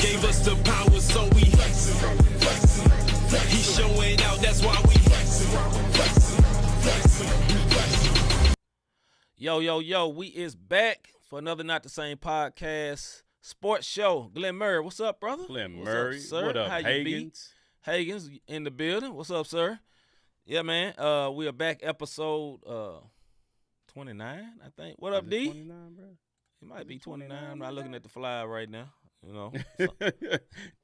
Gave us the power, so we He's showing out, that's why we Yo, we is back for another Not the Same podcast sports show. Glenn Murray, what's up, brother? Glenn What's Murray, up, sir? what up, How you Hagens? be? Hagens in the building. What's up, sir? Yeah, man. We are back, episode 29, I think. What up, D? 29, bro? It might be 29. I'm not looking at the fly right now. You know,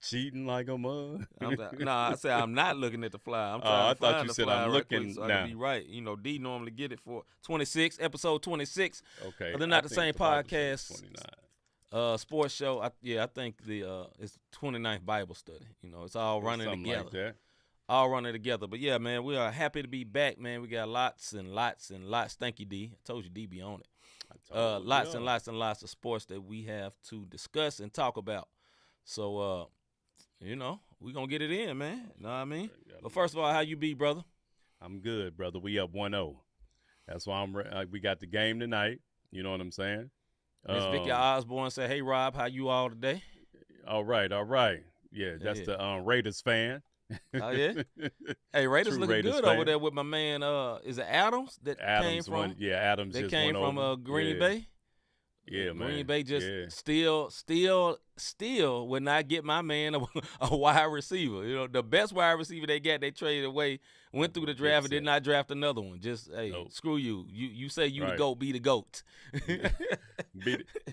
Cheating like a mug. I said I'm not looking at the fly. I'm trying I to thought find you the said fly I'm right looking quick so I now. can be right. You know, D normally get it for 26, episode 26. Okay. Of the Not the Same Bible says podcast. 29. Sports show. I think it's 29th Bible study. You know, it's all running Something together. like that. All running together. But yeah, man, we are happy to be back, man. We got lots and lots and lots. Thank you, D. I told you D be on it. Lots and lots and lots of sports that we have to discuss and talk about. So, you know, we going to get it in, man. You know what I mean? But first of all, how you be, brother? I'm good, brother. We up 1-0. That's why we got the game tonight. You know what I'm saying? Miss Vicky Osborne said, hey, Rob, how you all today? All right. Yeah, that's the Raiders fan. Oh, yeah? Hey, Raiders looking Raiders good fan. over there with my man, is it Adams that came from? Adams They just came went from over. Green Bay? Yeah, man. Green Bay just still would not get my man a wide receiver. You know, the best wide receiver they got, they traded away, went through the draft and did not draft another one. Just, hey, screw you. You say you the GOAT, be the GOAT.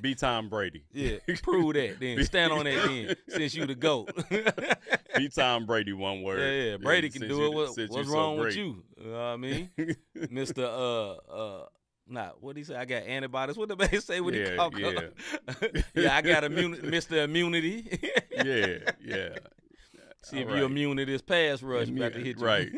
Be Tom Brady. Yeah, prove that then. Stand on that then, since you the GOAT. Be Tom Brady, one word. Yeah, Brady can do it. What's wrong with you? You know what I mean? Mr. What did he say? I got antibodies. What did they say when he called? Yeah, I got Mr. Immunity. Yeah. See if you're immune to this pass rush about to hit you. Right.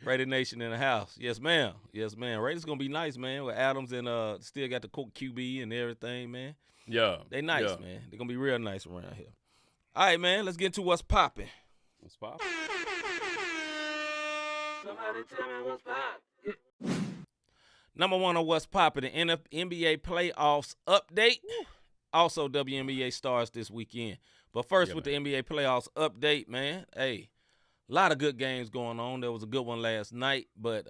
Raider Nation in the house. Yes, ma'am. Raiders going to be nice, man, with Adams and still got the Coke QB and everything, man. Yeah. They nice, man. They're going to be real nice around here. All right, man, let's get into what's popping. What's popping? Somebody tell me what's popping. Number one on what's popping, the NBA playoffs update. Also, WNBA starts this weekend. But first, with the NBA playoffs update, man, hey, a lot of good games going on. There was a good one last night, but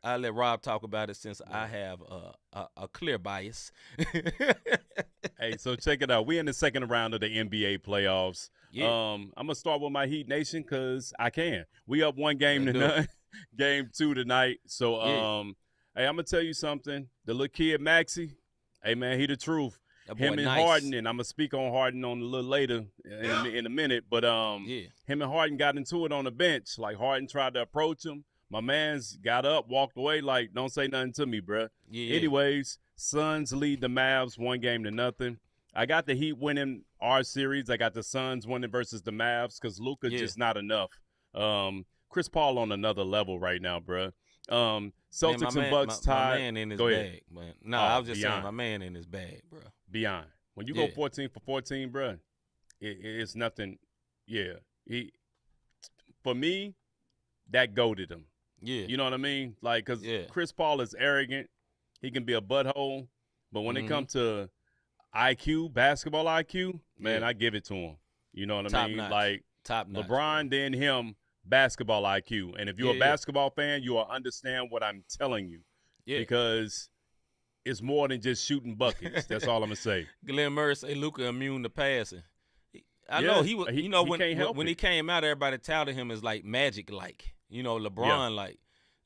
I'll let Rob talk about it since I have a clear bias. Hey, so check it out. We in the second round of the NBA playoffs. Yeah. I'm going to start with my Heat Nation because I can. We up one game tonight, game 2 tonight. So, hey, I'm going to tell you something. The little kid, Maxey, hey, man, he the truth. Him and Harden, and I'm going to speak on Harden on a little later in a minute, but him and Harden got into it on the bench. Like, Harden tried to approach him. My man's got up, walked away, like, don't say nothing to me, bruh. Yeah. Anyways, Suns lead the Mavs 1-0. I got the Heat winning our series. I got the Suns winning versus the Mavs because Luka just not enough. Chris Paul on another level right now, bruh. Celtics and Bucks tied. My man in his bag, man. No, I was just saying my man in his bag, bro. Beyond. When you go 14 for 14, bro, it's nothing. Yeah. For me, that goated him. Yeah. You know what I mean? Like, because Chris Paul is arrogant. He can be a butthole. But when it comes to IQ, basketball IQ, man, I give it to him. You know what I mean? Notch. Like, Top notch, LeBron, then him, basketball IQ. And if you're a basketball fan, you will understand what I'm telling you. Yeah. Because it's more than just shooting buckets. That's all I'm going to say. Glenn Murray say Luka immune to passing. I know he was. You know, when he came out, everybody touted him as like Magic-like. You know, LeBron-like.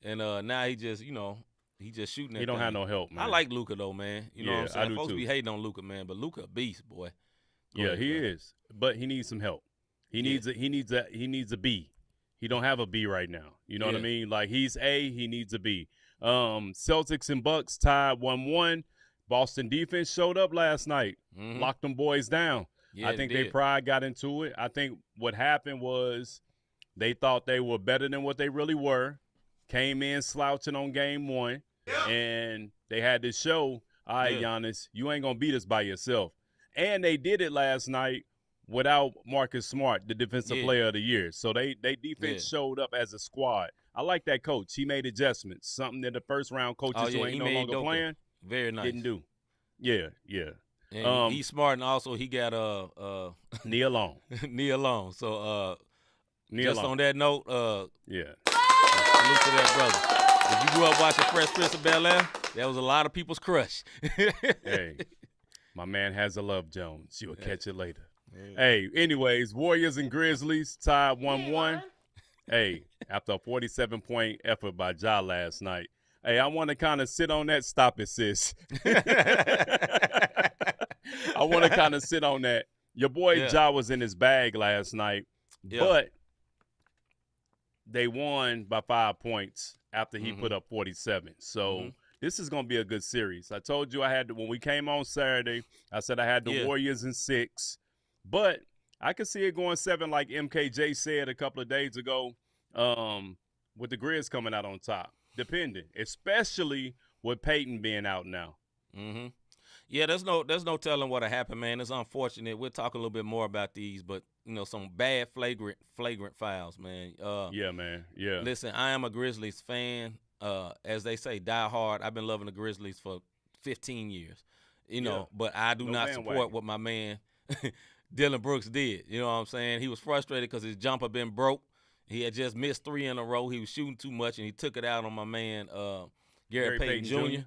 And now he just, you know, he just shooting that He don't thing. have no help, man. I like Luka, though, man. You know what I'm saying? I do Folks too. be hating on Luka, man. But Luka a beast, boy. Go ahead, he bro. is. But he needs some help. He needs a B. He don't have a B right now. You know what I mean? Like, he's A, he needs a B. Celtics and Bucks tied 1-1. Boston defense showed up last night. Locked them boys down. Yeah, I think their pride got into it. I think what happened was they thought they were better than what they really were. Came in slouching on game 1. And they had to show, all right, Giannis, you ain't going to beat us by yourself. And they did it last night without Marcus Smart, the defensive player of the year. So they defense showed up as a squad. I like that coach. He made adjustments, something that the first-round coaches who ain't no longer playing very nice didn't do. Yeah. And he's smart, and also he got knee alone. knee alone. So Knee just alone. on that note, Yeah. salute to that brother. If you grew up watching Fresh Prince of Bel-Air, that was a lot of people's crush. Hey, my man has a love Jones. You'll catch it later. Hey, anyways, Warriors and Grizzlies tied 1-1. Hey, after a 47-point effort by Ja last night. Hey, I want to kind of sit on that. Stop it, sis. I want to kind of sit on that. Your boy Ja was in his bag last night, but they won by 5 points after he put up 47. So this is going to be a good series. I told you when we came on Saturday, I said I had the Warriors in 6, but I could see it going 7 like MKJ said a couple of days ago, with the Grizz coming out on top. Depending, especially with Peyton being out now. Yeah, there's no telling what'll happen, man. It's unfortunate. We'll talk a little bit more about these, but some bad flagrant fouls, man. Yeah, man. Yeah. Listen, I am a Grizzlies fan. As they say, die hard. I've been loving the Grizzlies for 15 years. But I do not support what my man Dylan Brooks did. You know what I'm saying? He was frustrated because his jumper been broke. He had just missed 3 in a row. He was shooting too much, and he took it out on my man Gary Payton Jr.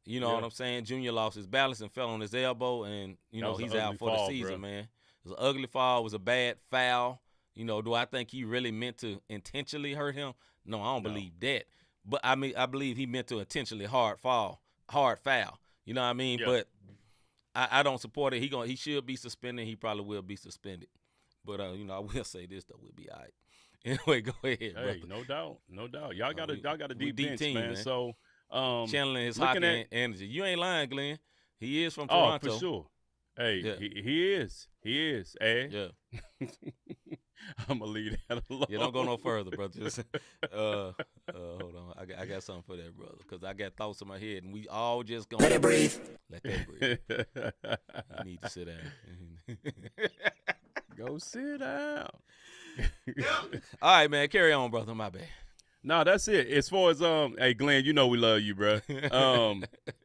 You know what I'm saying? Junior lost his balance and fell on his elbow, and, he's out for the season, man. It was an ugly fall. It was a bad foul. Do I think he really meant to intentionally hurt him? No, I don't believe that. But, I believe he meant to intentionally hard foul. You know what I mean? Yeah. But I don't support it. He should be suspended. He probably will be suspended. But, I will say this, though. We'll be all right. Anyway, go ahead, hey, brother. no doubt. Y'all got a deep bench, team, man. So channeling his hockey energy. You ain't lying, Glenn. He is from Toronto. Oh, for sure. Hey, he is. Eh? Yeah. I'm gonna leave that alone. Yeah, don't go no further, brother. Just, hold on. I got something for that, brother, because I got thoughts in my head, and we all just gonna let that breathe. I need to sit down. Go sit down. All right, man. Carry on, brother. My bad. No, that's it. As far as hey Glenn, we love you, bro.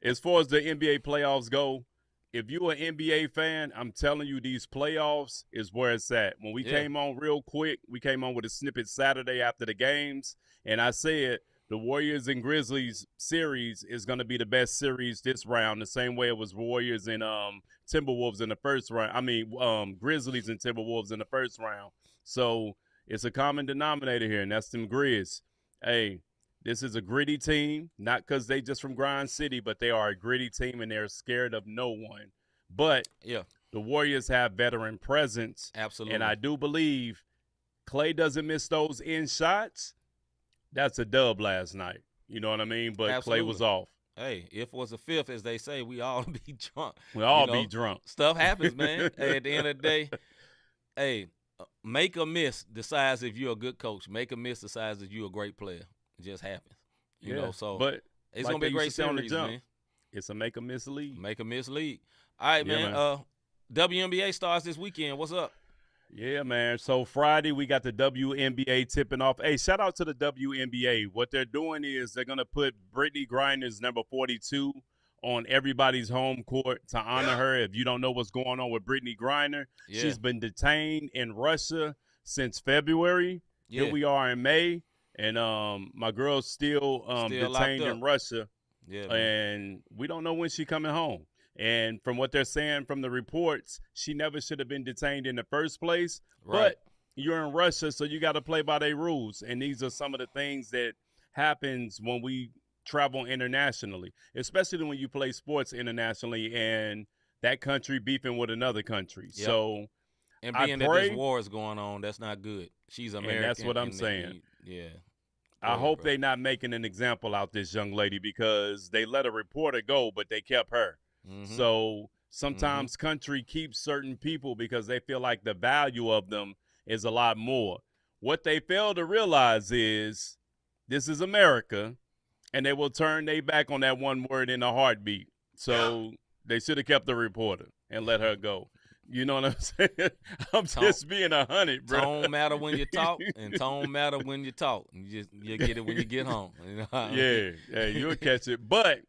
As far as the NBA playoffs go, if you're an NBA fan, I'm telling you, these playoffs is where it's at. When we came on real quick, we came on with a snippet Saturday after the games, and I said the Warriors and Grizzlies series is going to be the best series this round, the same way it was Warriors and Timberwolves in the first round. Grizzlies and Timberwolves in the first round. So it's a common denominator here, and that's them Grizz. Hey, this is a gritty team, not because they just from Grind City, but they are a gritty team, and they're scared of no one. But the Warriors have veteran presence. Absolutely. And I do believe Klay doesn't miss those in shots. That's a dub last night. You know what I mean? But Absolutely. Klay was off. Hey, if it was a fifth, as they say, we all be drunk. We all be drunk. Stuff happens, man. Hey, at the end of the day, hey, make or miss decides if you're a good coach. Make or miss decides if you're a great player. It just happens. You know, so but it's going to be a great series, man. It's a make or miss league. Make or miss league. All right, man. WNBA starts this weekend. What's up? Yeah, man. So Friday, we got the WNBA tipping off. Hey, shout out to the WNBA. What they're doing is they're going to put Brittany Griner's number 42 on everybody's home court to honor her. If you don't know what's going on with Brittany Griner, she's been detained in Russia since February. Here we are in May, and my girl's still detained in Russia. Yeah, and we don't know when she's coming home. And from what they're saying from the reports, she never should have been detained in the first place. Right. But you're in Russia, so you got to play by their rules. And these are some of the things that happens when we travel internationally, especially when you play sports internationally and that country beefing with another country. Yep. So, and being that there's wars going on, that's not good. She's American. And that's what I'm saying. Yeah. I hope they're not making an example out this young lady, because they let a reporter go, but they kept her. Mm-hmm. So sometimes country keeps certain people because they feel like the value of them is a lot more. What they fail to realize is this is America, and they will turn their back on that one word in a heartbeat. So they should have kept the reporter and let her go. You know what I'm saying? I'm just being 100, bro. Tone matter when you talk, and tone matter when you talk. You get it when you get home. You know yeah, you'll catch it. But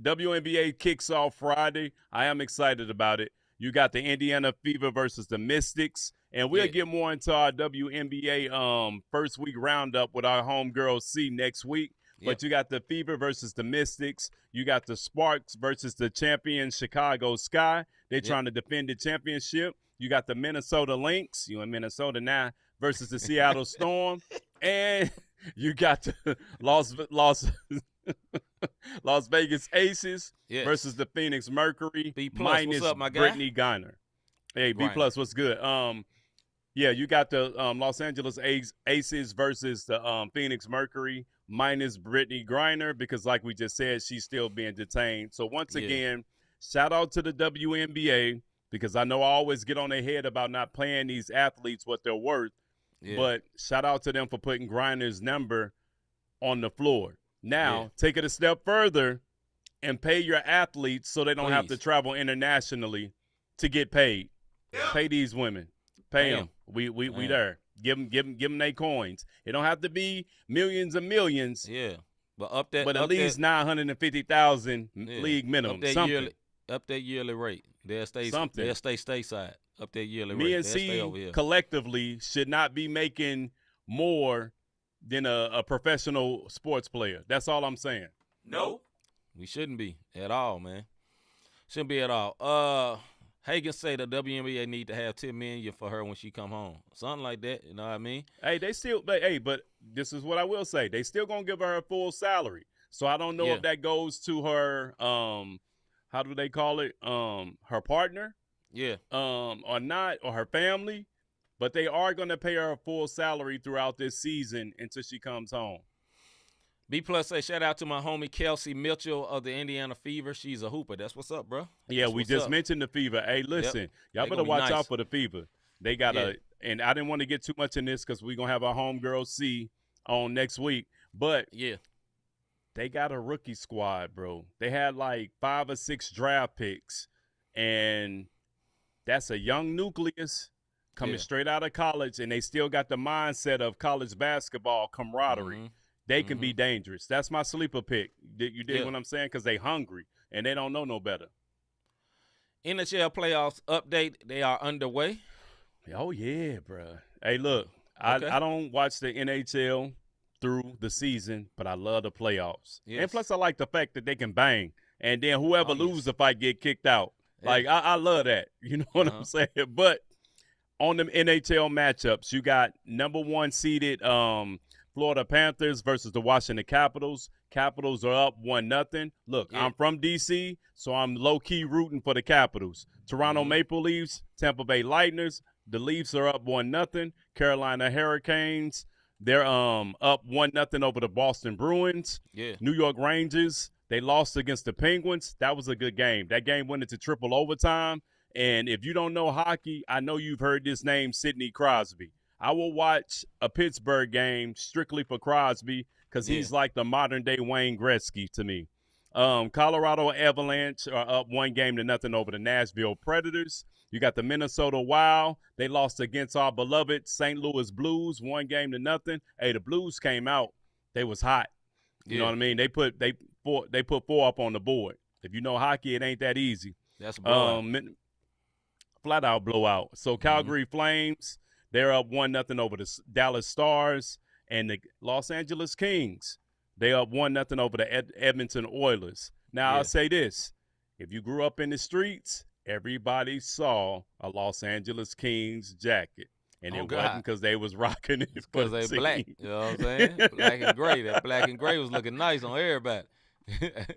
WNBA kicks off Friday. I am excited about it. You got the Indiana Fever versus the Mystics. And we'll get more into our WNBA first week roundup with our homegirl C next week. But you got the Fever versus the Mystics. You got the Sparks versus the champion Chicago Sky. They're trying to defend the championship. You got the Minnesota Lynx. You in Minnesota now versus the Seattle Storm. And you got the Las Vegas Aces versus the Phoenix Mercury minus what's up, my guy? Brittany Griner. Hey, B+, what's good? Yeah, you got the Los Angeles Aces versus the Phoenix Mercury minus Brittany Griner because, like we just said, she's still being detained. So, once again, shout out to the WNBA because I know I always get on their head about not paying these athletes what they're worth. Yeah. But shout out to them for putting Griner's number on the floor. Now, take it a step further and pay your athletes so they don't have to travel internationally to get paid. Yeah. Pay these women. Pay them. We there. Give them their coins. It don't have to be millions and millions. Yeah, but at least 950,000 league minimum. Up that yearly rate. They'll stay stateside. Up that yearly rate. Me and C collectively should not be making more than a professional sports player. That's all I'm saying. No, we shouldn't be at all, man. Shouldn't be at all. Hagan say the WNBA need to have $10 million for her when she come home. Something like that, you know what I mean? Hey, but this is what I will say. They still going to give her a full salary. So I don't know if that goes to her, how do they call it? Her partner? Yeah. Or not, or her family. But they are going to pay her a full salary throughout this season until she comes home. B+ say shout out to my homie Kelsey Mitchell of the Indiana Fever. She's a hooper. That's what's up, bro. Yeah, we just mentioned the Fever. Hey, listen, y'all better watch out for the Fever. They got and I didn't want to get too much in this because we're going to have our homegirl C on next week. But they got a rookie squad, bro. They had like 5 or 6 draft picks, and that's a young nucleus coming straight out of college, and they still got the mindset of college basketball camaraderie. Mm-hmm. They can be dangerous. That's my sleeper pick. You dig what I'm saying? Because they hungry, and they don't know no better. NHL playoffs update. They are underway. Oh, yeah, bro. Hey, look, I don't watch the NHL through the season, but I love the playoffs. Yes. And plus, I like the fact that they can bang, and then whoever loses the fight get kicked out. Yeah. Like, I love that. You know what I'm saying? But on the NHL matchups, you got number 1 seeded Florida Panthers versus the Washington Capitals. Capitals are up 1-0. Look, I'm from D.C., so I'm low-key rooting for the Capitals. Toronto Maple Leafs, Tampa Bay Lightners. The Leafs are up 1-0. Carolina Hurricanes, they're up 1-0 over the Boston Bruins. Yeah. New York Rangers, they lost against the Penguins. That was a good game. That game went into triple overtime. And if you don't know hockey, I know you've heard this name, Sidney Crosby. I will watch a Pittsburgh game strictly for Crosby because he's like the modern-day Wayne Gretzky to me. Colorado Avalanche are up 1-0 over the Nashville Predators. You got the Minnesota Wild. They lost against our beloved St. Louis Blues, 1-0. Hey, the Blues came out. They was hot. You know what I mean? They put 4 up on the board. If you know hockey, it ain't that easy. That's a blowout. Flat-out blowout. So Calgary Flames, they're up 1-0 over the Dallas Stars, and the Los Angeles Kings, they up 1-0 over the Edmonton Oilers. Now, I'll say this. If you grew up in the streets, everybody saw a Los Angeles Kings jacket. And it wasn't because they was rocking it. Because they black. You know what I'm saying? Black and gray. That black and gray was looking nice on everybody.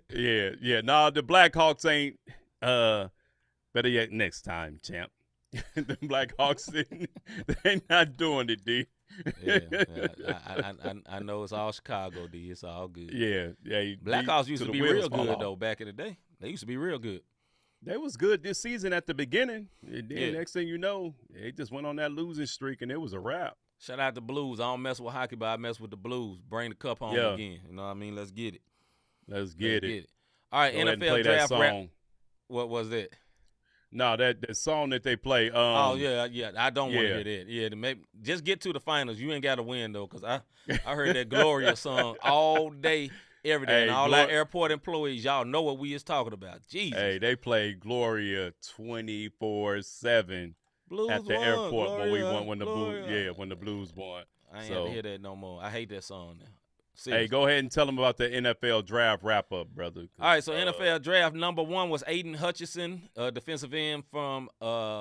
Yeah. No, the Blackhawks ain't better yet next time, champ. The Blackhawks, they're not doing it, D. I know it's all Chicago, D. It's all good. Yeah. Blackhawks used to be real good, though, back in the day. They used to be real good. They was good this season at the beginning. And then next thing you know, they just went on that losing streak, and it was a wrap. Shout out to Blues. I don't mess with hockey, but I mess with the Blues. Bring the cup home again. You know what I mean? Let's get it. Let's get it. All right, NFL draft rap. What was that? No, that song that they play. I don't want to hear that. Yeah, just get to the finals. You ain't got to win though, because I heard that Gloria song all day every day. And all our airport employees, y'all know what we is talking about. Jesus. Hey, they played Gloria 24/7 at the airport when the Blues won. I ain't have to hear that no more. I hate that song now. Seriously. Hey, go ahead and tell them about the NFL draft wrap-up, brother. All right, so NFL draft, number 1 was Aiden Hutchinson, defensive end from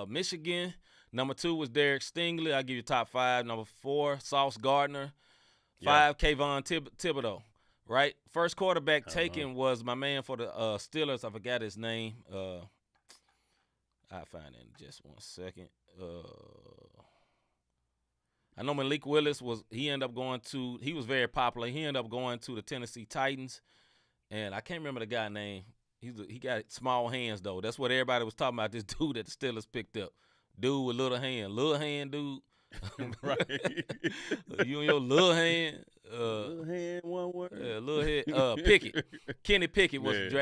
Michigan. Number 2 was Derek Stingley. I'll give you top 5. Number 4, Sauce Gardner. 5, Kayvon Thibodeau. Right? First quarterback taken was my man for the Steelers. I forgot his name. I'll find it in just 1 second. I know Malik Willis he was very popular. He ended up going to the Tennessee Titans. And I can't remember the guy's name. He got small hands, though. That's what everybody was talking about, this dude that the Steelers picked up. Dude with little hand. Little hand, dude. Right. You and your little hand. Little hand, one word. Little head. Pickett. Kenny Pickett was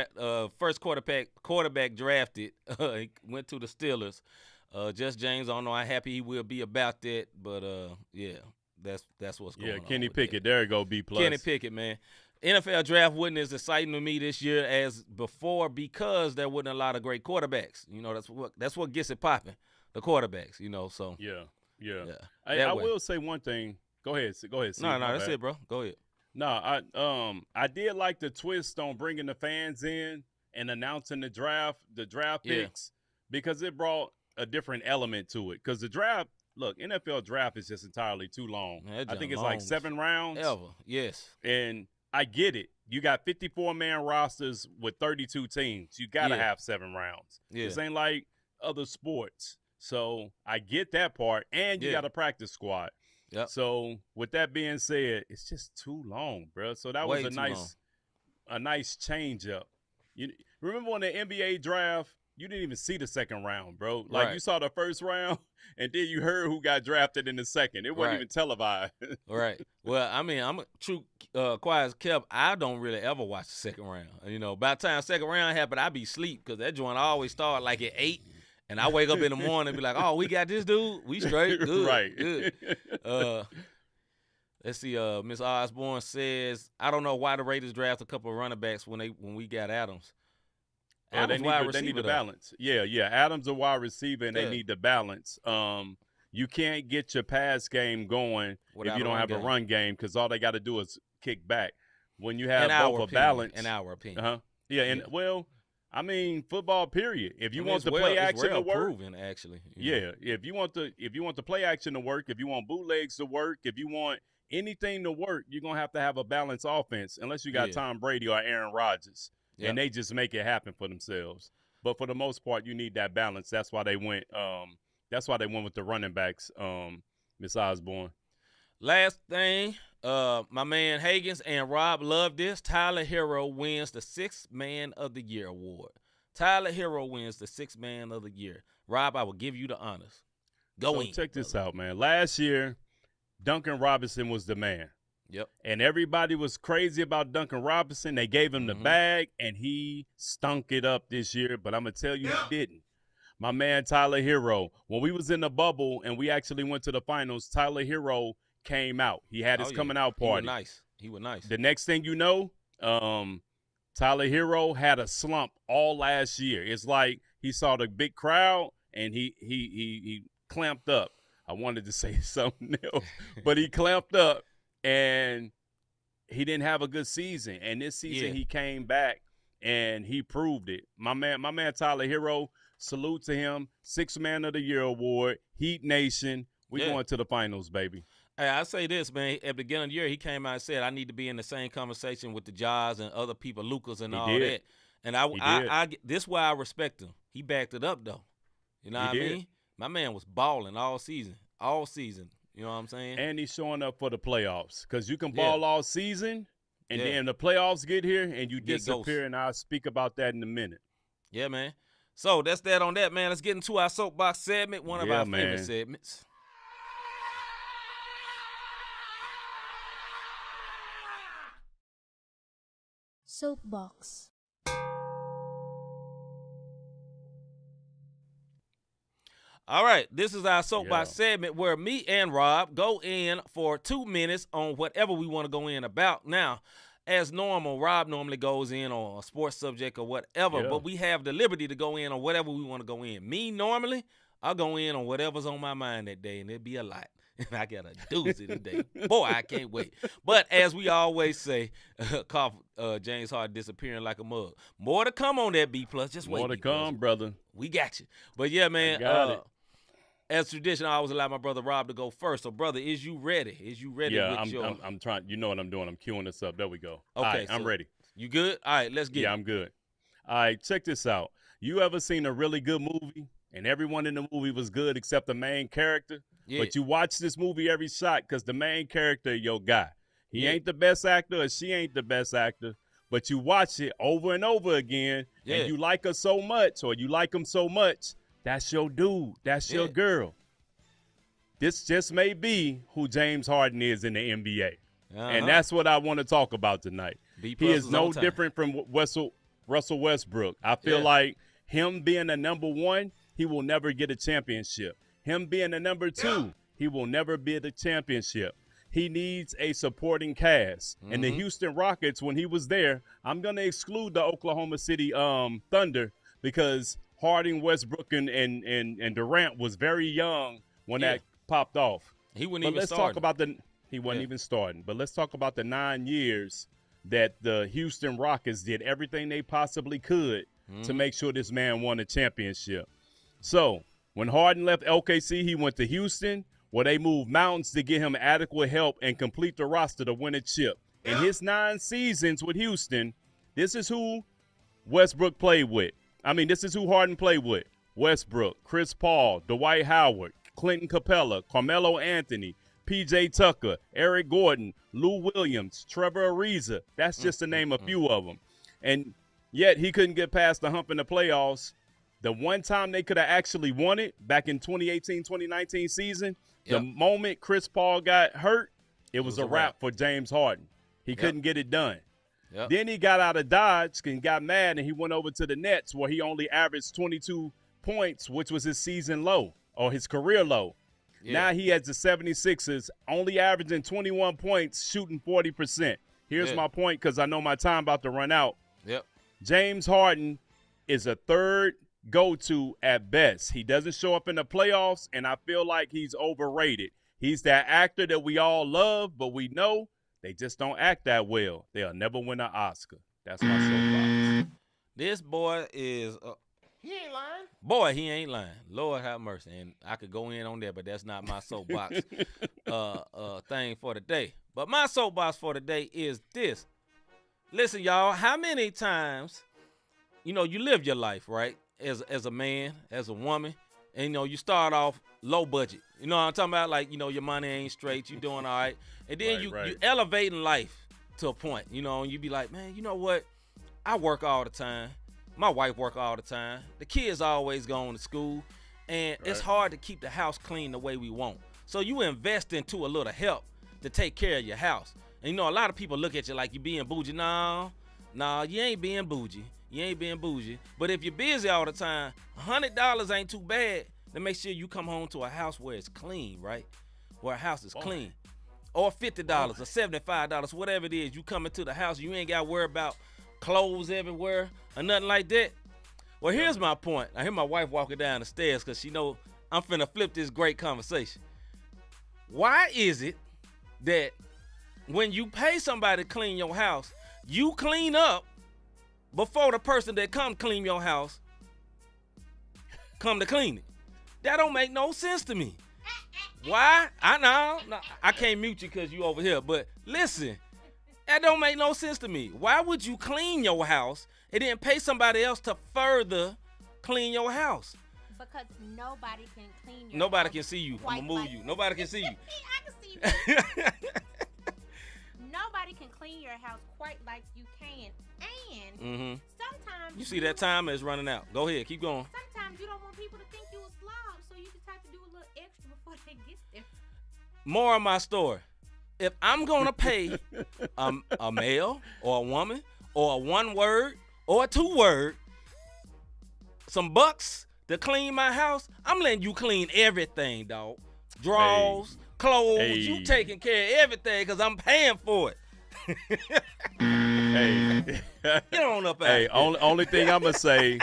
first quarterback drafted. He went to the Steelers. Just James, I don't know how happy he will be about that, but that's what's going on. Yeah, Kenny Pickett. There you go, B+. Kenny Pickett, man. NFL draft wasn't as exciting to me this year as before because there wasn't a lot of great quarterbacks. You know, that's what gets it popping, the quarterbacks. You know, so yeah. I will say one thing. Go ahead. No, that's it, bro. Go ahead. No, I did like the twist on bringing the fans in and announcing the draft picks because it brought a different element to it. Because the draft, look, NFL draft is just entirely too long. Man, I think it's like 7 rounds. Ever, yes. And I get it. You got 54-man rosters with 32 teams. You got to have 7 rounds. Yeah. This ain't like other sports. So I get that part. And you got a practice squad. Yep. So with that being said, it's just too long, bro. So that was a nice change up. You remember when the NBA draft, you didn't even see the second round, bro. Like you saw the first round, and then you heard who got drafted in the second. It wasn't even televised. Right. Well, I mean, I'm a true quiet as kept. I don't really ever watch the second round. You know, by the time second round happened, I be asleep because that joint always start like at 8. And I wake up in the morning and be like, oh, we got this dude. We straight. Good. Right. Good. Let's see. Miss Osborne says, I don't know why the Raiders draft a couple of running backs when we got Adams. They need the balance. Yeah. Adams a wide receiver, and they need the balance. You can't get your pass game going if you don't have a run game because all they got to do is kick back. When you have both a balance. In our opinion. Well, I mean, football. Period. If you want the play action to work, proven, actually. If you want the play action to work, if you want bootlegs to work, if you want anything to work, you're gonna have to have a balanced offense. Unless you got Tom Brady or Aaron Rodgers, and they just make it happen for themselves. But for the most part, you need that balance. That's why they went. That's why they went with the running backs. Miss Osborne. Last thing. My man Higgins and Rob love this. Tyler Hero wins the 6th Man of the Year award. Tyler Hero wins the 6th Man of the Year. Rob, I will give you the honors. Check this out, man. Last year, Duncan Robinson was the man. Yep. And everybody was crazy about Duncan Robinson. They gave him the bag, and he stunk it up this year. But I'm going to tell you, he didn't. My man Tyler Hero, when we was in the bubble and we actually went to the finals, Tyler Hero came out. He had his coming out party. He was nice. The next thing you know, Tyler Hero had a slump all last year. It's like he saw the big crowd and he clamped up. I wanted to say something else, but he clamped up and he didn't have a good season. And this season he came back and he proved it. My man Tyler Hero, salute to him. 6th Man of the Year award, Heat Nation. We going to the finals, baby. Hey, I say this, man. At the beginning of the year, he came out and said, I need to be in the same conversation with the Jaws and other people, Lucas and all that. And I this is why I respect him. He backed it up, though. You know what I mean? My man was balling all season. You know what I'm saying? And he's showing up for the playoffs because you can ball all season, and then the playoffs get here, and you disappear, and I'll speak about that in a minute. Yeah, man. So that's that on that, man. Let's get into our soapbox segment, one of our favorite segments. Soapbox. All right, this is our soapbox segment where me and Rob go in for 2 minutes on whatever we want to go in about. Now, as normal, Rob normally goes in on a sports subject or whatever, but we have the liberty to go in on whatever we want to go in. Me, normally, I'll go in on whatever's on my mind that day, and it'd be a lot. And I got a doozy today. Boy, I can't wait. But as we always say, James Harden disappearing like a mug. More to come on that B+. Just wait. More to come, brother. We got you. But, yeah, man, as tradition, I always allow my brother Rob to go first. So, brother, is you ready? Is you ready? Yeah, I'm trying. You know what I'm doing. I'm queuing this up. There we go. Okay. All right, I'm ready. You good? All right, let's get it. Yeah, I'm good. All right, check this out. You ever seen a really good movie and everyone in the movie was good except the main character? Yeah. But you watch this movie every shot because the main character, your guy. He ain't the best actor or she ain't the best actor, but you watch it over and over again, and you like her so much or you like him so much, that's your dude. That's your girl. This just may be who James Harden is in the NBA. And that's what I want to talk about tonight. He is no different from Russell Westbrook. I feel like him being the number one, he will never get a championship. Him being the number two, he will never be the championship. He needs a supporting cast. And the Houston Rockets, when he was there, I'm going to exclude the Oklahoma City Thunder because Harden, Westbrook, and Durant was very young when that popped off. He wasn't even starting. He wasn't even starting. But let's talk about the 9 years that the Houston Rockets did everything they possibly could to make sure this man won a championship. So when Harden left OKC, he went to Houston, where they moved mountains to get him adequate help and complete the roster to win a chip. In his 9 seasons with Houston, this is who Westbrook played with. This is who Harden played with. Westbrook, Chris Paul, Dwight Howard, Clinton Capella, Carmelo Anthony, P.J. Tucker, Eric Gordon, Lou Williams, Trevor Ariza. That's just to name a few of them. And yet he couldn't get past the hump in the playoffs. The one time they could have actually won it back in 2018-2019 season, the moment Chris Paul got hurt, it was a wrap for James Harden. He couldn't get it done. Then he got out of Dodge and got mad, and he went over to the Nets where he only averaged 22 points, which was his season low or his career low. Now he has the 76ers only averaging 21 points, shooting 40%. Here's my point because I know my time about to run out. James Harden is a third go-to at best. He doesn't show up in the playoffs, and I feel like he's overrated. He's that actor that we all love, but we know they just don't act that well. They'll never win an Oscar. That's my soapbox. This boy is he ain't lying. Boy, he ain't lying. Lord have mercy. And I could go in on that, but that's not my soapbox thing for the day. But my soapbox for the day is this. Listen, y'all, how many times, you live your life, right? As a man, as a woman, and you start off low budget. You know what I'm talking about? Like, your money ain't straight, you doing all right. And then you elevating life to a point, and you be like, man, you know what? I work all the time. My wife work all the time. The kids always going to school, and it's hard to keep the house clean the way we want. So you invest into a little help to take care of your house. And a lot of people look at you like you being bougie. No, you ain't being bougie. You ain't being bougie. But if you're busy all the time, $100 ain't too bad to make sure you come home to a house where it's clean, right? Where a house is clean. Or $50 or $75, whatever it is. You come into the house, you ain't got to worry about clothes everywhere or nothing like that. Well, here's my point. I hear my wife walking down the stairs because she know I'm finna flip this great conversation. Why is it that when you pay somebody to clean your house, you clean up before the person that come clean your house come to clean it? That don't make no sense to me. Why? I know. I can't mute you because you over here, but listen, that don't make no sense to me. Why would you clean your house and then pay somebody else to further clean your house? Because nobody can clean your Nobody house can see you. quite I'm gonna move like you. Nobody can see you. I can see you. Nobody can clean your house quite like you can. And sometimes You see that time is running out. Go ahead, keep going. Sometimes you don't want people to think you a slob, so you just have to do a little extra before they get there. More of my story. If I'm gonna pay a male or a woman or a 1-word or a 2-word some bucks to clean my house, I'm letting you clean everything, dog. Drawers, clothes, you taking care of everything because I'm paying for it. Hey, Get on up out hey, here. only thing I'm gonna say,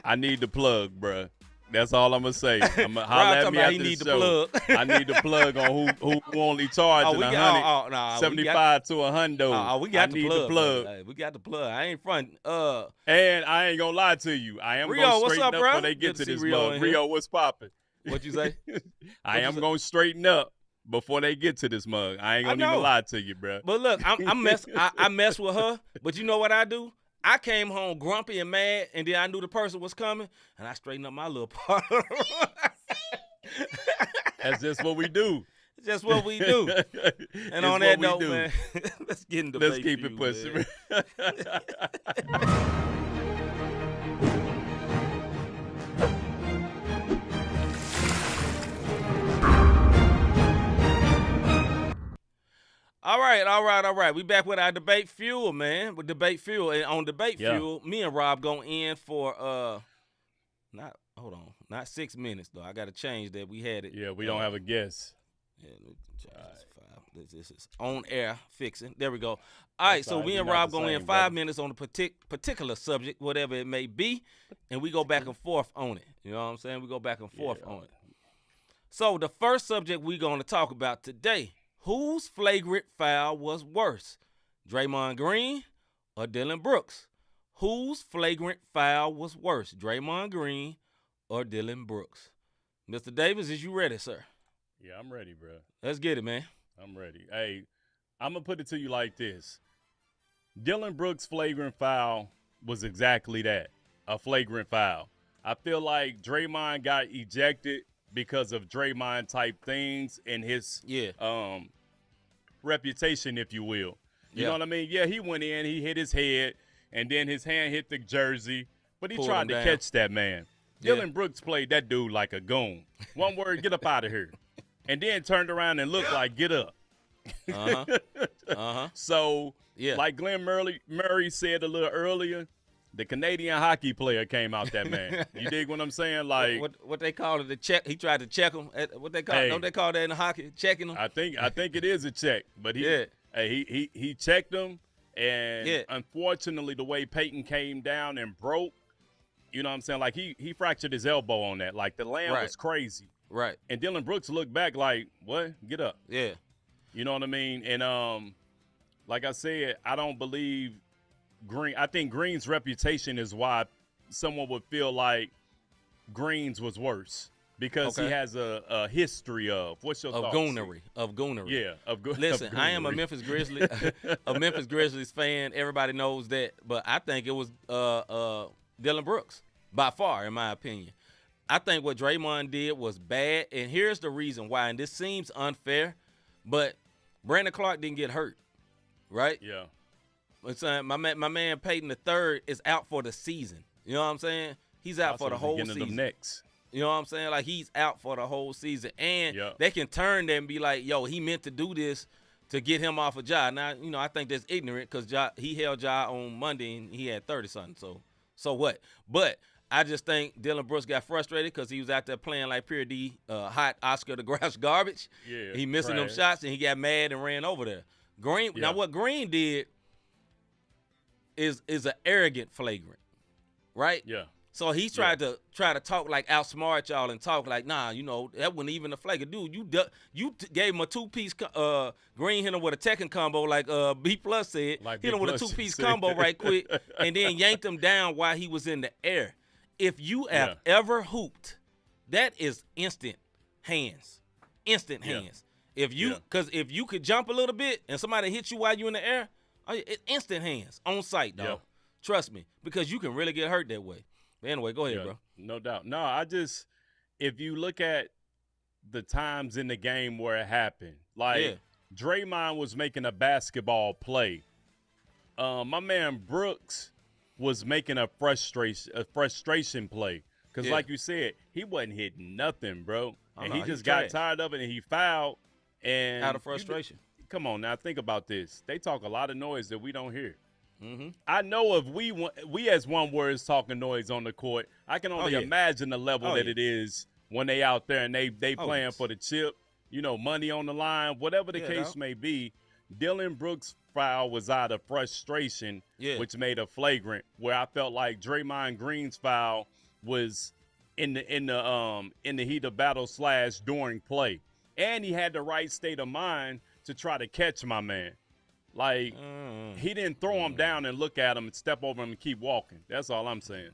I need the plug, bruh. That's all I'm gonna say. I'm gonna holler Rob at talking me about after he the need the show. plug. I need the plug on who only charging we 75 to a hundo. we got I the need plug. the plug. Hey, we got the plug. I ain't front. And I ain't gonna lie to you. I am Rio, gonna what's straighten up, up bro? before they Good get to to see this Rio mug. in here. Rio, what's popping? What you say? I am gonna straighten up before they get to this mug. I ain't gonna even lie to you, bro. But look, I mess with her. But you know what I do? I came home grumpy and mad, and then I knew the person was coming, and I straightened up my little part. That's just what we do. It's just what we do. And on that note, man, let's get into Let's keep it pushing. All right. We back with our debate fuel, man. With debate fuel. And on debate fuel, me and Rob going in for not 6 minutes though. I gotta change that. We had it. Yeah, we don't have a guess. Yeah, let me change this 5. This is on air fixing. There we go. All right, so me and Rob go in 5 minutes on a particular subject, whatever it may be, and we go back and forth on it. You know what I'm saying? We go back and forth on it. So the first subject we're going to talk about today, whose flagrant foul was worse, Draymond Green or Dylan Brooks? Whose flagrant foul was worse, Draymond Green or Dylan Brooks? Mr. Davis, is you ready, sir? Yeah, I'm ready, bro. Let's get it, man. I'm ready. Hey, I'm going to put it to you like this. Dylan Brooks' flagrant foul was exactly that, a flagrant foul. I feel like Draymond got ejected because of Draymond-type things and his reputation, if you will. You know what I mean? Yeah, he went in, he hit his head, and then his hand hit the jersey, but he tried to catch that man. Dylan Brooks played that dude like a goon. One word, get up out of here. And then turned around and looked like, get up. So, like Glenn Murray said a little earlier, the Canadian hockey player came out that man. You dig what I'm saying? Like what they call it, the check. He tried to check him. What they call? Don't they call that in the hockey? Checking him. I think it is a check, but he checked him, and unfortunately, the way Peyton came down and broke, you know what I'm saying? Like he fractured his elbow on that. Like the land was crazy. Right. And Dylan Brooks looked back like, what? Get up. Yeah. You know what I mean? And like I said, I don't believe Green. I think Green's reputation is why someone would feel like Green's was worse because he has a history of what's your thoughts? Goonery. Yeah, Listen, I am a Memphis Grizzlies fan. Everybody knows that, but I think it was Dylan Brooks by far, in my opinion. I think what Draymond did was bad, and here's the reason why. And this seems unfair, but Brandon Clark didn't get hurt, right? Yeah. My man Peyton III is out for the season. You know what I'm saying? He's out for the whole season. Next. You know what I'm saying? Like, he's out for the whole season. And they can turn there and be like, yo, he meant to do this to get him off of Ja. Now, you know, I think that's ignorant because he held Ja on Monday and he had 30-something. So what? But I just think Dylan Brooks got frustrated because he was out there playing like pure D, hot Oscar the Grouch garbage. Yeah, he missing them shots, and he got mad and ran over there. Now what Green did is an arrogant flagrant, right? Yeah. So he tried to talk like outsmart y'all and talk like, nah, you know, that wasn't even a flagrant. Dude, you gave him a two-piece Green hit him with a Tekken combo like B+ said. Like hit him with a two-piece combo right quick and then yanked him down while he was in the air. If you have ever hooped, that is instant hands. Instant hands. Because if you could jump a little bit and somebody hit you while you're in the air, it's instant hands on sight, dog. Trust me, because you can really get hurt that way. But anyway, go ahead, bro. No doubt. No, if you look at the times in the game where it happened, like Draymond was making a basketball play. My man Brooks was making a frustration play. Because like you said, he wasn't hitting nothing, bro. And he just got tired of it and he fouled. And out of frustration. Come on now, think about this. They talk a lot of noise that we don't hear. Mm-hmm. I know if we as one words talking noise on the court, I can only imagine the level that it is when they out there and they playing for the chip, you know, money on the line, whatever the case may be. Dylan Brooks' foul was out of frustration, which made a flagrant. Where I felt like Draymond Green's foul was in the heat of battle / during play, and he had the right state of mind to try to catch my man. Like he didn't throw him down and look at him and step over him and keep walking. That's all I'm saying.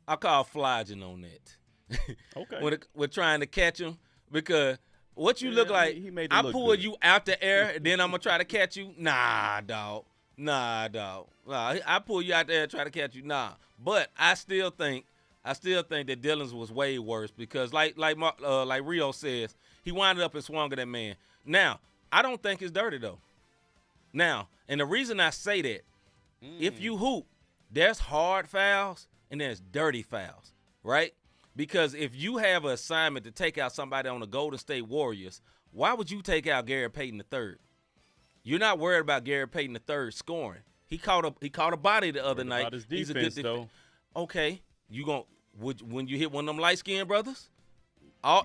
I call flogging on that. Okay. We're trying to catch him because what you look like, he made it I look pull good. you out the air and then I'm going to try to catch you? Nah, dog. Nah, I pull you out there and try to catch you? Nah. But I still think that Dylan's was way worse because like Rio says, he wound up and swung at that man. Now, I don't think it's dirty, though. Now, and the reason I say that, if you hoop, there's hard fouls and there's dirty fouls, right? Because if you have an assignment to take out somebody on the Golden State Warriors, why would you take out Gary Payton III? You're not worried about Gary Payton III scoring. He caught a body the other night. His He's a defense, good though. Okay, when you hit one of them light-skinned brothers?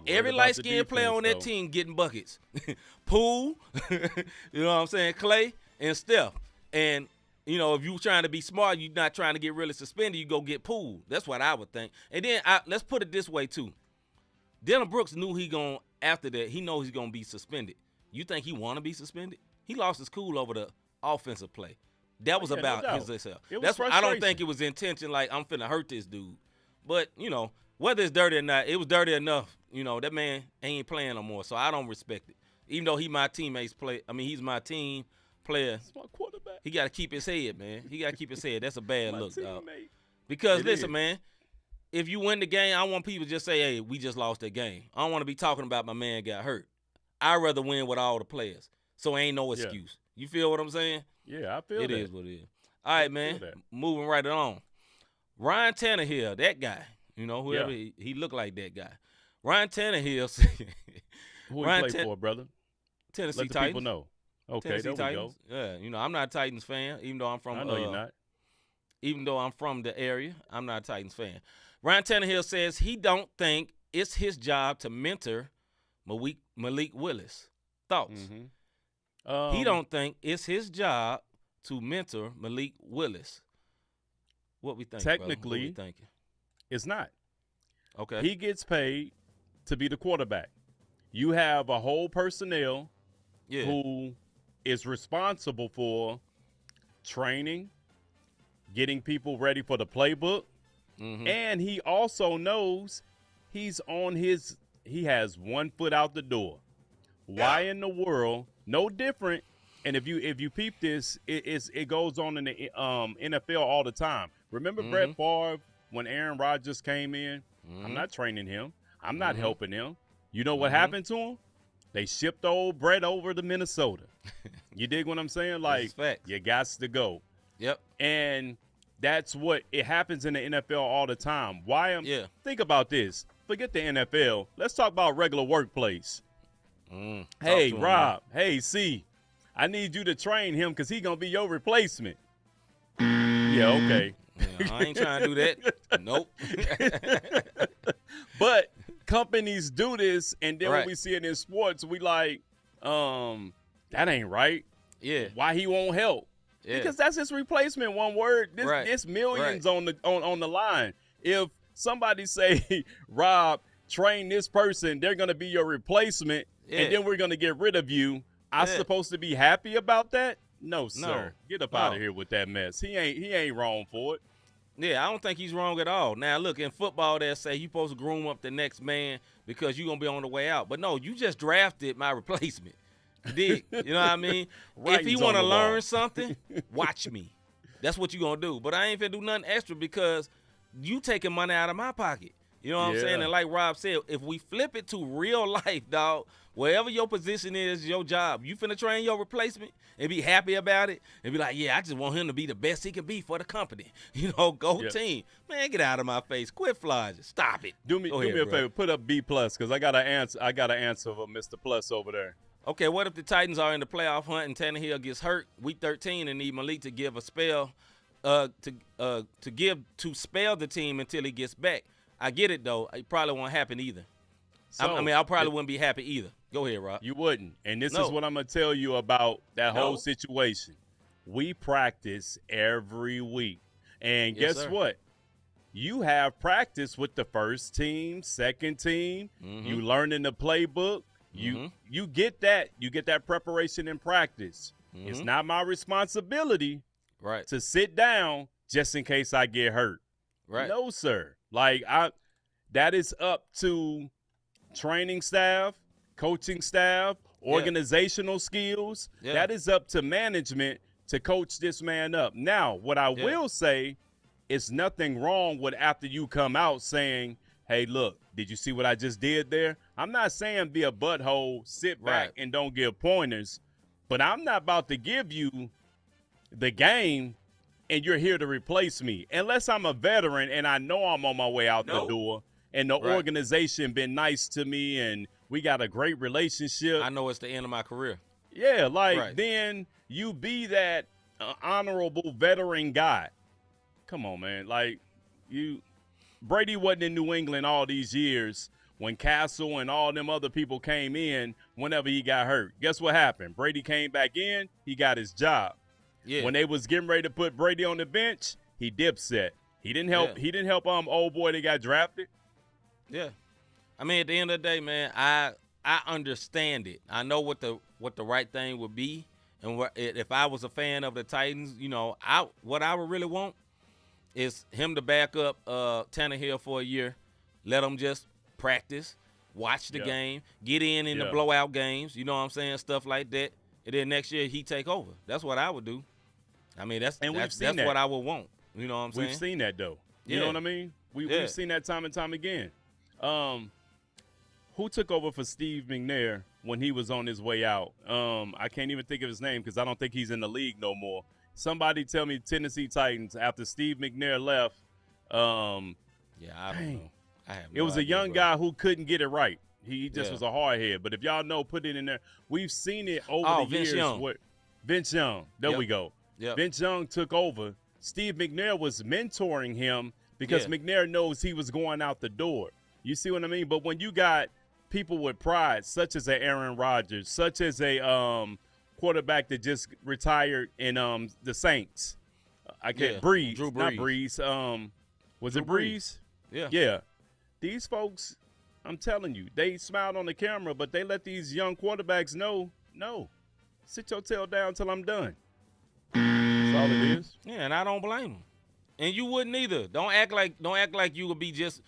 Every light-skinned player on that team getting buckets. Poole, you know what I'm saying, Clay and Steph. And, you know, if you're trying to be smart, you're not trying to get really suspended, you go get Poole. That's what I would think. And then let's put it this way, too. Dylan Brooks knew after that, he knows he's going to be suspended. You think he want to be suspended? He lost his cool over the offensive play. That was about himself. That's why I don't think it was intention like I'm finna hurt this dude. But, you know, whether it's dirty or not, it was dirty enough. You know, that man ain't playing no more, so I don't respect it. Even though he's my team player. That's my quarterback. He got to keep his head, man. He got to keep his head. That's a bad look, dog. Because, listen, man, if you win the game, I want people to just say, hey, we just lost that game. I don't want to be talking about my man got hurt. I'd rather win with all the players, so ain't no excuse. You feel what I'm saying? Yeah, I feel that. It is what it is. All right, man, moving right along. Ryan Tannehill, that guy, you know, whoever he looked like that guy. Ryan Tannehill. Who he play for, brother? Tennessee Let the Titans. people know. Okay, Tennessee there Titans. we go. Yeah, you know, I'm not a Titans fan, even though I'm from. I know you're not. Even though I'm from the area, I'm not a Titans fan. Ryan Tannehill says he don't think it's his job to mentor Malik Willis. Thoughts? He don't think it's his job to mentor Malik Willis. What we think? Technically, what we thinking? It's not. Okay. He gets paid to be the quarterback. You have a whole personnel who is responsible for training, getting people ready for the playbook, and he also knows he has 1 foot out the door. Why in the world? No different. And if you peep this, it goes on in the NFL all the time. Remember Brett Favre when Aaron Rodgers came in? I'm not training him. I'm not helping him. You know what happened to him? They shipped old Brett over to Minnesota. You dig what I'm saying? Like, you got to go. Yep. And that's what it happens in the NFL all the time. Think about this. Forget the NFL. Let's talk about regular workplace. Hey, Rob. Hey, C. I need you to train him because he's going to be your replacement. Yeah, okay. Yeah, I ain't trying to do that. Nope. But companies do this, and then when we see it in sports, we like, that ain't right. Yeah. Why he won't help? Yeah. Because that's his replacement. One word. It's millions on the line. If somebody say, Rob, train this person, they're going to be your replacement, and then we're going to get rid of you. I'm supposed to be happy about that? No, sir. Get up out of here with that mess. He ain't wrong for it. Yeah, I don't think he's wrong at all. Now, look, in football, they say you're supposed to groom up the next man because you're going to be on the way out. But, no, you just drafted my replacement. You know what I mean? If he want to learn something, watch me. That's what you're going to do. But I ain't finna do nothing extra because you taking money out of my pocket. You know what I'm saying? And like Rob said, if we flip it to real life, dog, wherever your position is, your job, you finna train your replacement and be happy about it and be like, yeah, I just want him to be the best he can be for the company. You know, go team. Man, get out of my face. Quit flogging. Stop it. Do me a favor. Put up B+ because I got an answer for Mr. Plus over there. Okay, what if the Titans are in the playoff hunt and Tannehill gets hurt week 13 and need Malik to give a spell to spell the team until he gets back? I get it, though. It probably won't happen either. So, I probably wouldn't be happy either. Go ahead, Rob. You wouldn't. And this No. is what I'm going to tell you about that No. whole situation. We practice every week. And Yes, guess sir. what? You have practice with the first team, second team. Mhm. You learning the playbook. You get that. You get that preparation in practice. It's Mhm. not my responsibility Right. to sit down just in case I get hurt. Right. No, sir. Like that is up to training staff, coaching staff, organizational skills. Yeah. That is up to management to coach this man up. Now, what I will say is nothing wrong with after you come out saying, hey, look, did you see what I just did there? I'm not saying be a butthole, sit back Right. and don't give pointers, but I'm not about to give you the game and you're here to replace me. Unless I'm a veteran and I know I'm on my way out the door and the Right. organization been nice to me and we got a great relationship. I know it's the end of my career. Yeah, like Right. then you be that honorable veteran guy. Come on, man. Like Brady wasn't in New England all these years when Castle and all them other people came in whenever he got hurt. Guess what happened? Brady came back in, he got his job. Yeah. When they was getting ready to put Brady on the bench, he dipset. He didn't help. Yeah. He didn't help old boy that got drafted. Yeah. I mean, at the end of the day, man, I understand it. I know what the right thing would be, and if I was a fan of the Titans, you know, what I would really want is him to back up Tannehill for a year, let him just practice, watch the game, get in the blowout games. You know what I'm saying? Stuff like that. And then next year he take over. That's what I would do. I mean, that's what I would want. You know what I'm saying? We've seen that though. You know what I mean? We've seen that time and time again. Who took over for Steve McNair when he was on his way out? I can't even think of his name because I don't think he's in the league no more. Somebody tell me Tennessee Titans after Steve McNair left. I don't know. I have no It was a idea, young bro. guy who couldn't get it right. He just was a hard head. But if y'all know, put it in there. We've seen it over the Vince years. Young. Vince Young. There we go. Yep. Vince Young took over. Steve McNair was mentoring him because McNair knows he was going out the door. You see what I mean? But when you got people with pride, such as a Aaron Rodgers, such as a quarterback that just retired in the Saints, I can't Breeze, Drew Brees. not Breeze. Was Drew it Breeze? Yeah. Yeah. These folks, I'm telling you, they smiled on the camera, but they let these young quarterbacks know, no, sit your tail down till I'm done. That's all it is. Yeah, and I don't blame him. And you wouldn't either. Don't act like you would be just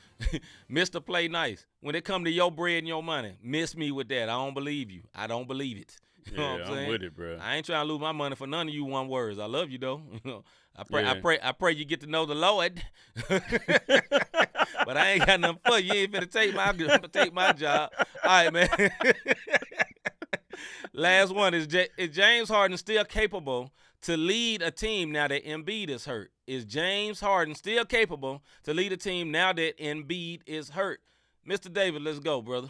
Mr. Play Nice. When it come to your bread and your money, miss me with that. I don't believe you. I don't believe it. You know what I'm saying? with it, bro. I ain't trying to lose my money for none of you one words. I love you though. You know, I pray you get to know the Lord. But I ain't got nothing for you. You ain't finna take my job. All right, man. Last one is James Harden still capable to lead a team now that Embiid is hurt? Is James Harden still capable to lead a team now that Embiid is hurt? Mr. David, let's go, brother.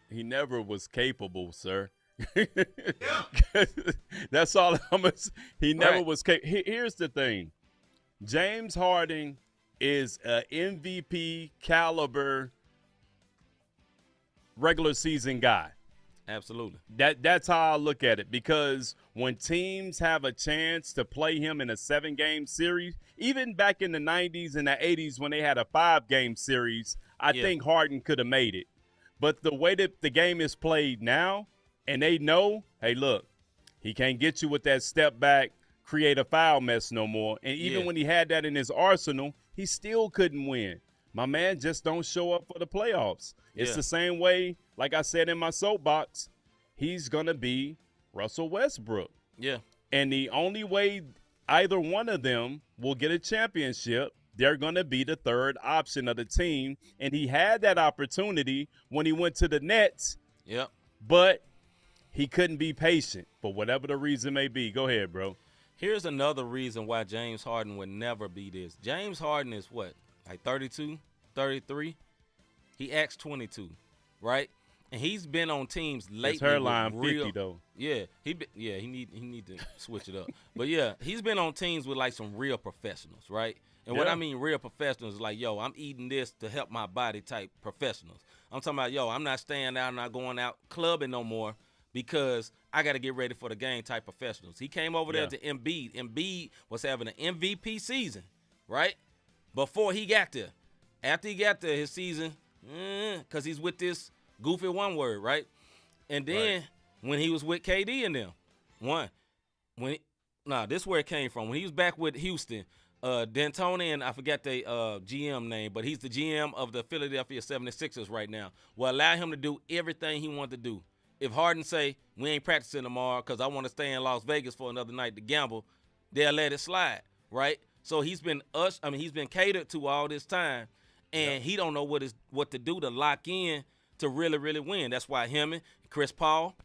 He never was capable, sir. That's all I'm going to say. He never was capable. Here's the thing. James Harden is an MVP caliber regular season guy. Absolutely. That's how I look at it, because when teams have a chance to play him in a 7-game series, even back in the 90s and the 80s when they had a 5-game series, I think Harden could have made it. But the way that the game is played now, and they know, hey, look, he can't get you with that step back, create a foul mess no more. And even when he had that in his arsenal, he still couldn't win. My man just don't show up for the playoffs. It's the same way, like I said in my soapbox, he's going to be Russell Westbrook. Yeah. And the only way either one of them will get a championship, they're going to be the third option of the team. And he had that opportunity when he went to the Nets. Yep. But he couldn't be patient for whatever the reason may be. Go ahead, bro. Here's another reason why James Harden would never be this. James Harden is what, like 32, 33? He acts 22, right? And he's been on teams lately. His hairline with 50 though. Yeah, he need to switch it up. But yeah, he's been on teams with like some real professionals, right? And what I mean real professionals is like, yo, I'm eating this to help my body type professionals. I'm talking about, yo, I'm not staying out, I'm not going out clubbing no more because I got to get ready for the game type professionals. He came over there to Embiid. Embiid was having an MVP season, right? Before he got there. After he got there, his season, because he's with this goofy one word, right? And then when he was with KD and them, this is where it came from. When he was back with Houston, D'Antoni, and I forgot the GM name, but he's the GM of the Philadelphia 76ers right now, will allow him to do everything he wanted to do. If Harden say, we ain't practicing tomorrow because I want to stay in Las Vegas for another night to gamble, they'll let it slide, right? So he's been catered to all this time, and he don't know what to do to lock in to really, really win. That's why him and Chris Paul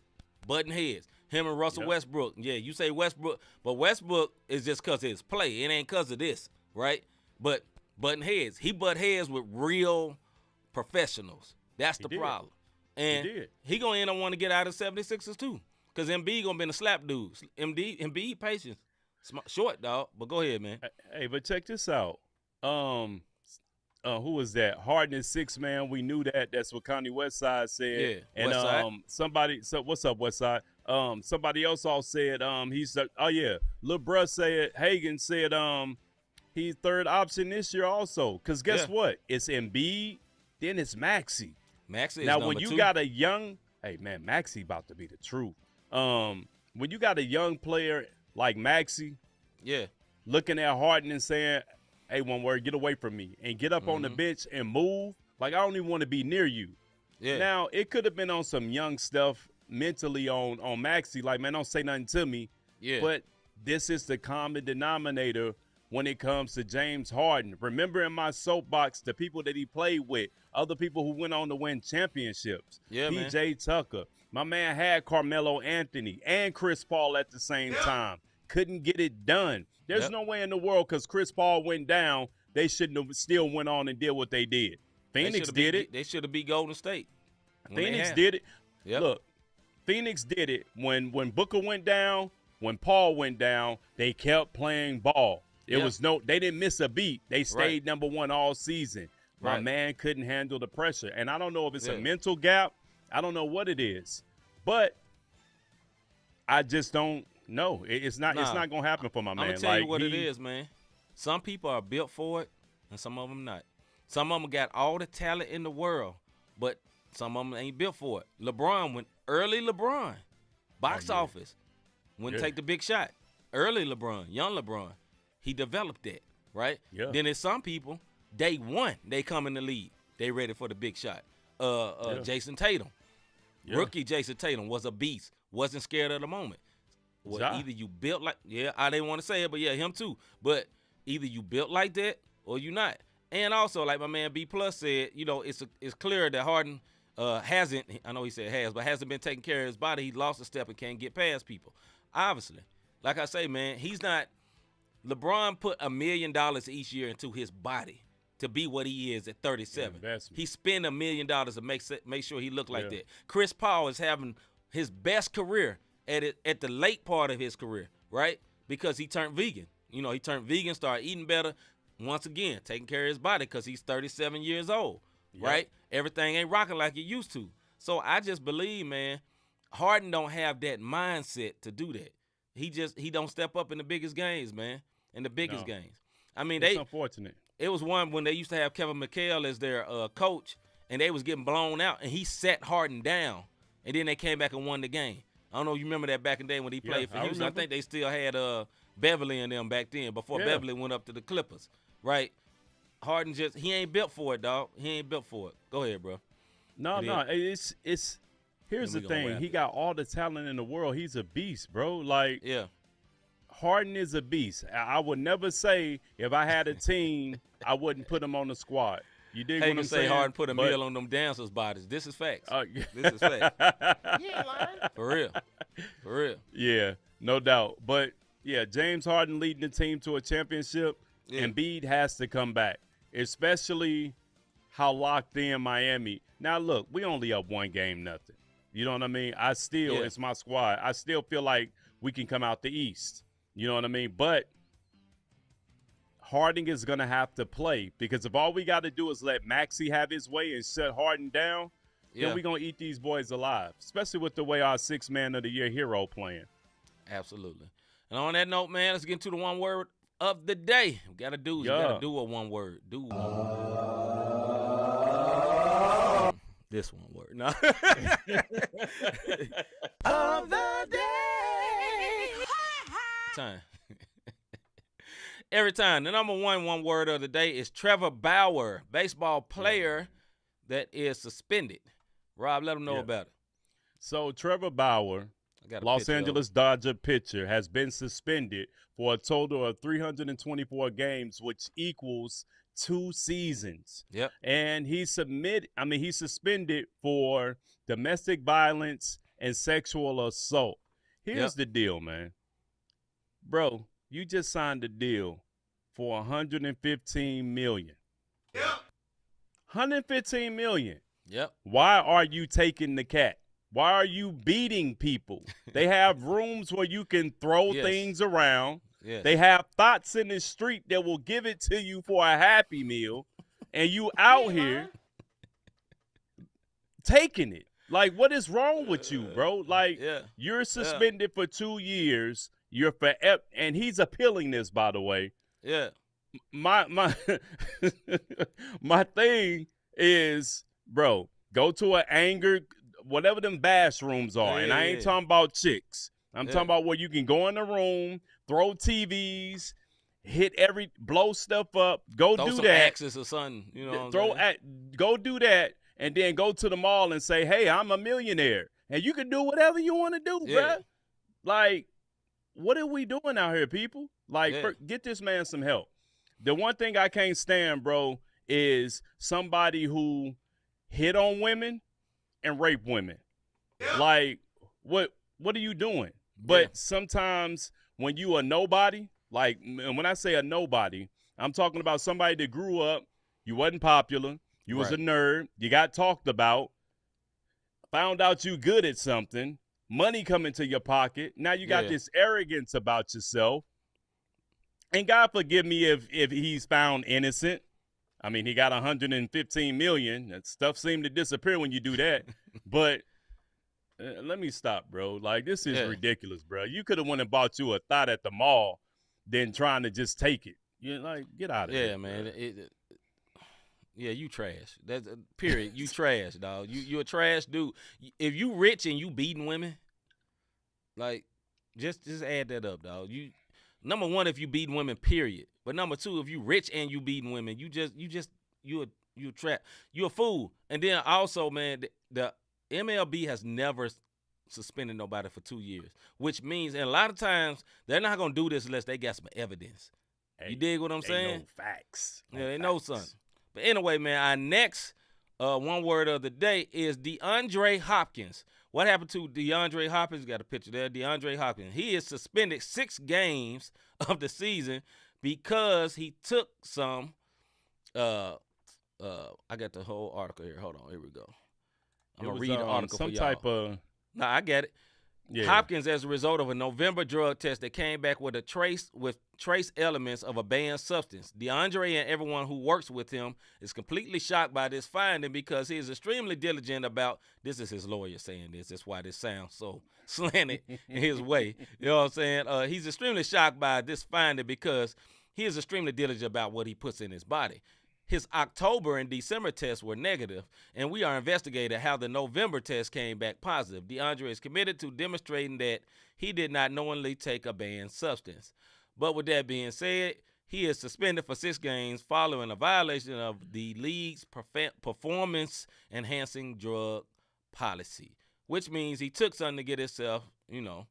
butting heads. Him and Russell Westbrook. Yeah, you say Westbrook, but Westbrook is just because of his play. It ain't because of this, right? But butting heads. He butt heads with real professionals. That's the problem. And he going to end up wanting to get out of 76ers too because Embiid going to be in a slap dude. Embiid patience. Short, dog, but go ahead, man. Hey, but check this out. Who was that? Harden is 6 man. We knew that. That's what Kanye Westside said. Yeah, and Westside. Somebody. So what's up, Westside? Somebody else all said. Lil Bruh said. Hagan said. He's third option this year also. Cause guess what? It's Embiid. Then it's Maxey. Maxey is now number when you 2. got a young. Hey man, Maxey about to be the truth. When you got a young player like Maxey. Yeah. Looking at Harden and saying, hey, one word, get away from me and get up on the bench and move. Like, I don't even want to be near you. Yeah. Now, it could have been on some young stuff mentally on Maxey. Like, man, don't say nothing to me. Yeah. But this is the common denominator when it comes to James Harden. Remember in my soapbox, the people that he played with, other people who went on to win championships. Yeah, P.J. Tucker. My man had Carmelo Anthony and Chris Paul at the same time. Couldn't get it done. There's no way in the world because Chris Paul went down, they shouldn't have still went on and did what they did. Phoenix did it. They should have beat Golden State. Phoenix did it. Yep. Look, Phoenix did it when Booker went down, when Paul went down, they kept playing ball. They didn't miss a beat. They stayed number 1 all season. My man couldn't handle the pressure. And I don't know if it's a mental gap. I don't know what it is. But I just don't know. It's not going to happen for my man. I'm going to tell you what it is, man. Some people are built for it, and some of them not. Some of them got all the talent in the world, but some of them ain't built for it. LeBron, box office, wouldn't take the big shot. Early LeBron, young LeBron, he developed that, right? Yeah. Then there's some people, day one, they come in the league. They ready for the big shot. Jason Tatum. Yeah. Rookie Jason Tatum was a beast. Wasn't scared of the moment. Well, either you built like, I didn't want to say it, but him too. But either you built like that or you not. And also, like my man B Plus said, it's clear that Harden hasn't, I know he said has, but hasn't been taking care of his body. He lost a step and can't get past people. Obviously. Like I say, man, he's not, LeBron put $1 million each year into his body to be what he is at 37. He spent $1 million to make sure he looked like that. Chris Paul is having his best career at the late part of his career, right? Because he turned vegan. He turned vegan, started eating better. Once again, taking care of his body because he's 37 years old, right? Everything ain't rocking like it used to. So I just believe, man, Harden don't have that mindset to do that. He don't step up in the biggest games, man, in the biggest games. I mean, it's unfortunate. It was one when they used to have Kevin McHale as their coach, and they was getting blown out, and he sat Harden down, and then they came back and won the game. I don't know if you remember that back in the day when he played for Houston. I think they still had Beverly and them back then before Beverly went up to the Clippers, right? Harden he ain't built for it, dog. He ain't built for it. Go ahead, bro. No, it's here's the thing. He got all the talent in the world. He's a beast, bro. Like, Harden is a beast. I would never say if I had a team, I wouldn't put him on the squad. You dig what I'm saying? Harden put a meal on them dancers' bodies. This is facts. This is facts. You ain't lying. For real. Yeah, no doubt. But, James Harden leading the team to a championship, Embiid has to come back, especially how locked in Miami. Now, look, we only up 1 game, nothing. You know what I mean? It's my squad. I still feel like we can come out the East. You know what I mean? But Harden is going to have to play, because if all we got to do is let Maxey have his way and shut Harden down, then we're going to eat these boys alive, especially with the way our sixth man of the year hero playing. Absolutely. And on that note, man, let's get into the one word of the day. We got to do a one word. Do one word. This one word. No. Of the day. Time. Every time. The number one word of the day is Trevor Bauer, baseball player that is suspended. Rob, let them know about it. So Trevor Bauer, Los Angeles Dodger pitcher, has been suspended for a total of 324 games, which equals 2 seasons. Yep. And he's suspended for domestic violence and sexual assault. Here's the deal, man. Bro, you just signed a deal for $115 million. Yep. $115 million. Yep. Why are you taking the cat? Why are you beating people? They have rooms where you can throw things around. Yes. They have thoughts in the street that will give it to you for a Happy Meal, and you out here taking it. Like, what is wrong with you, bro? Like, you're suspended for 2 years. You're forever, and he's appealing this, by the way. Yeah. My my thing is, bro, go to an anger, whatever them bash rooms are, and I ain't talking about chicks. I'm talking about where you can go in the room, throw TVs, blow stuff up, go throw do some that. Axes or something, you know. Go do that, and then go to the mall and say, "Hey, I'm a millionaire," and you can do whatever you want to do, bro. Like, what are we doing out here, people? Like, get this man some help. The one thing I can't stand, bro, is somebody who hit on women and rape women. Like, what are you doing? But sometimes when you a nobody, like, when I say a nobody, I'm talking about somebody that grew up, you wasn't popular, you was a nerd, you got talked about, found out you good at something, money come into your pocket, now you got this arrogance about yourself. And God forgive me if he's found innocent. I mean, he got $115 million. That stuff seemed to disappear when you do that. But let me stop, bro. Like, this is ridiculous, bro. You could have went and bought you a thought at the mall than trying to just take it. You like, get out of here. Yeah, man. You trash. That's period. You trash, dog. You a trash dude. If you rich and you beating women, like, just add that up, dog. Number one, if you beating women, period. But number two, if you rich and you beating women, you a trap. You a fool. And then also, man, the MLB has never suspended nobody for 2 years, which means, and a lot of times, they're not going to do this unless they got some evidence. You dig what I'm saying? Know facts. They know something. But anyway, man, our next one word of the day is DeAndre Hopkins. What happened to DeAndre Hopkins? Got a picture there. DeAndre Hopkins. He is suspended 6 games of the season because he took some. I got the whole article here. Hold on. Here we go. I'm going to read the article for y'all. Some type of. No, I get it. Yeah. Hopkins, as a result of a November drug test that came back with trace elements of a banned substance. DeAndre and everyone who works with him is completely shocked by this finding because he is extremely diligent about, this is his lawyer saying this, that's why this sounds so slanted in his way. You know what I'm saying? He's extremely shocked by this finding because he is extremely diligent about what he puts in his body. His October and December tests were negative, and we are investigating how the November test came back positive. DeAndre is committed to demonstrating that he did not knowingly take a banned substance. But with that being said, he is suspended for 6 games following a violation of the league's performance-enhancing drug policy, which means he took something to get himself, going.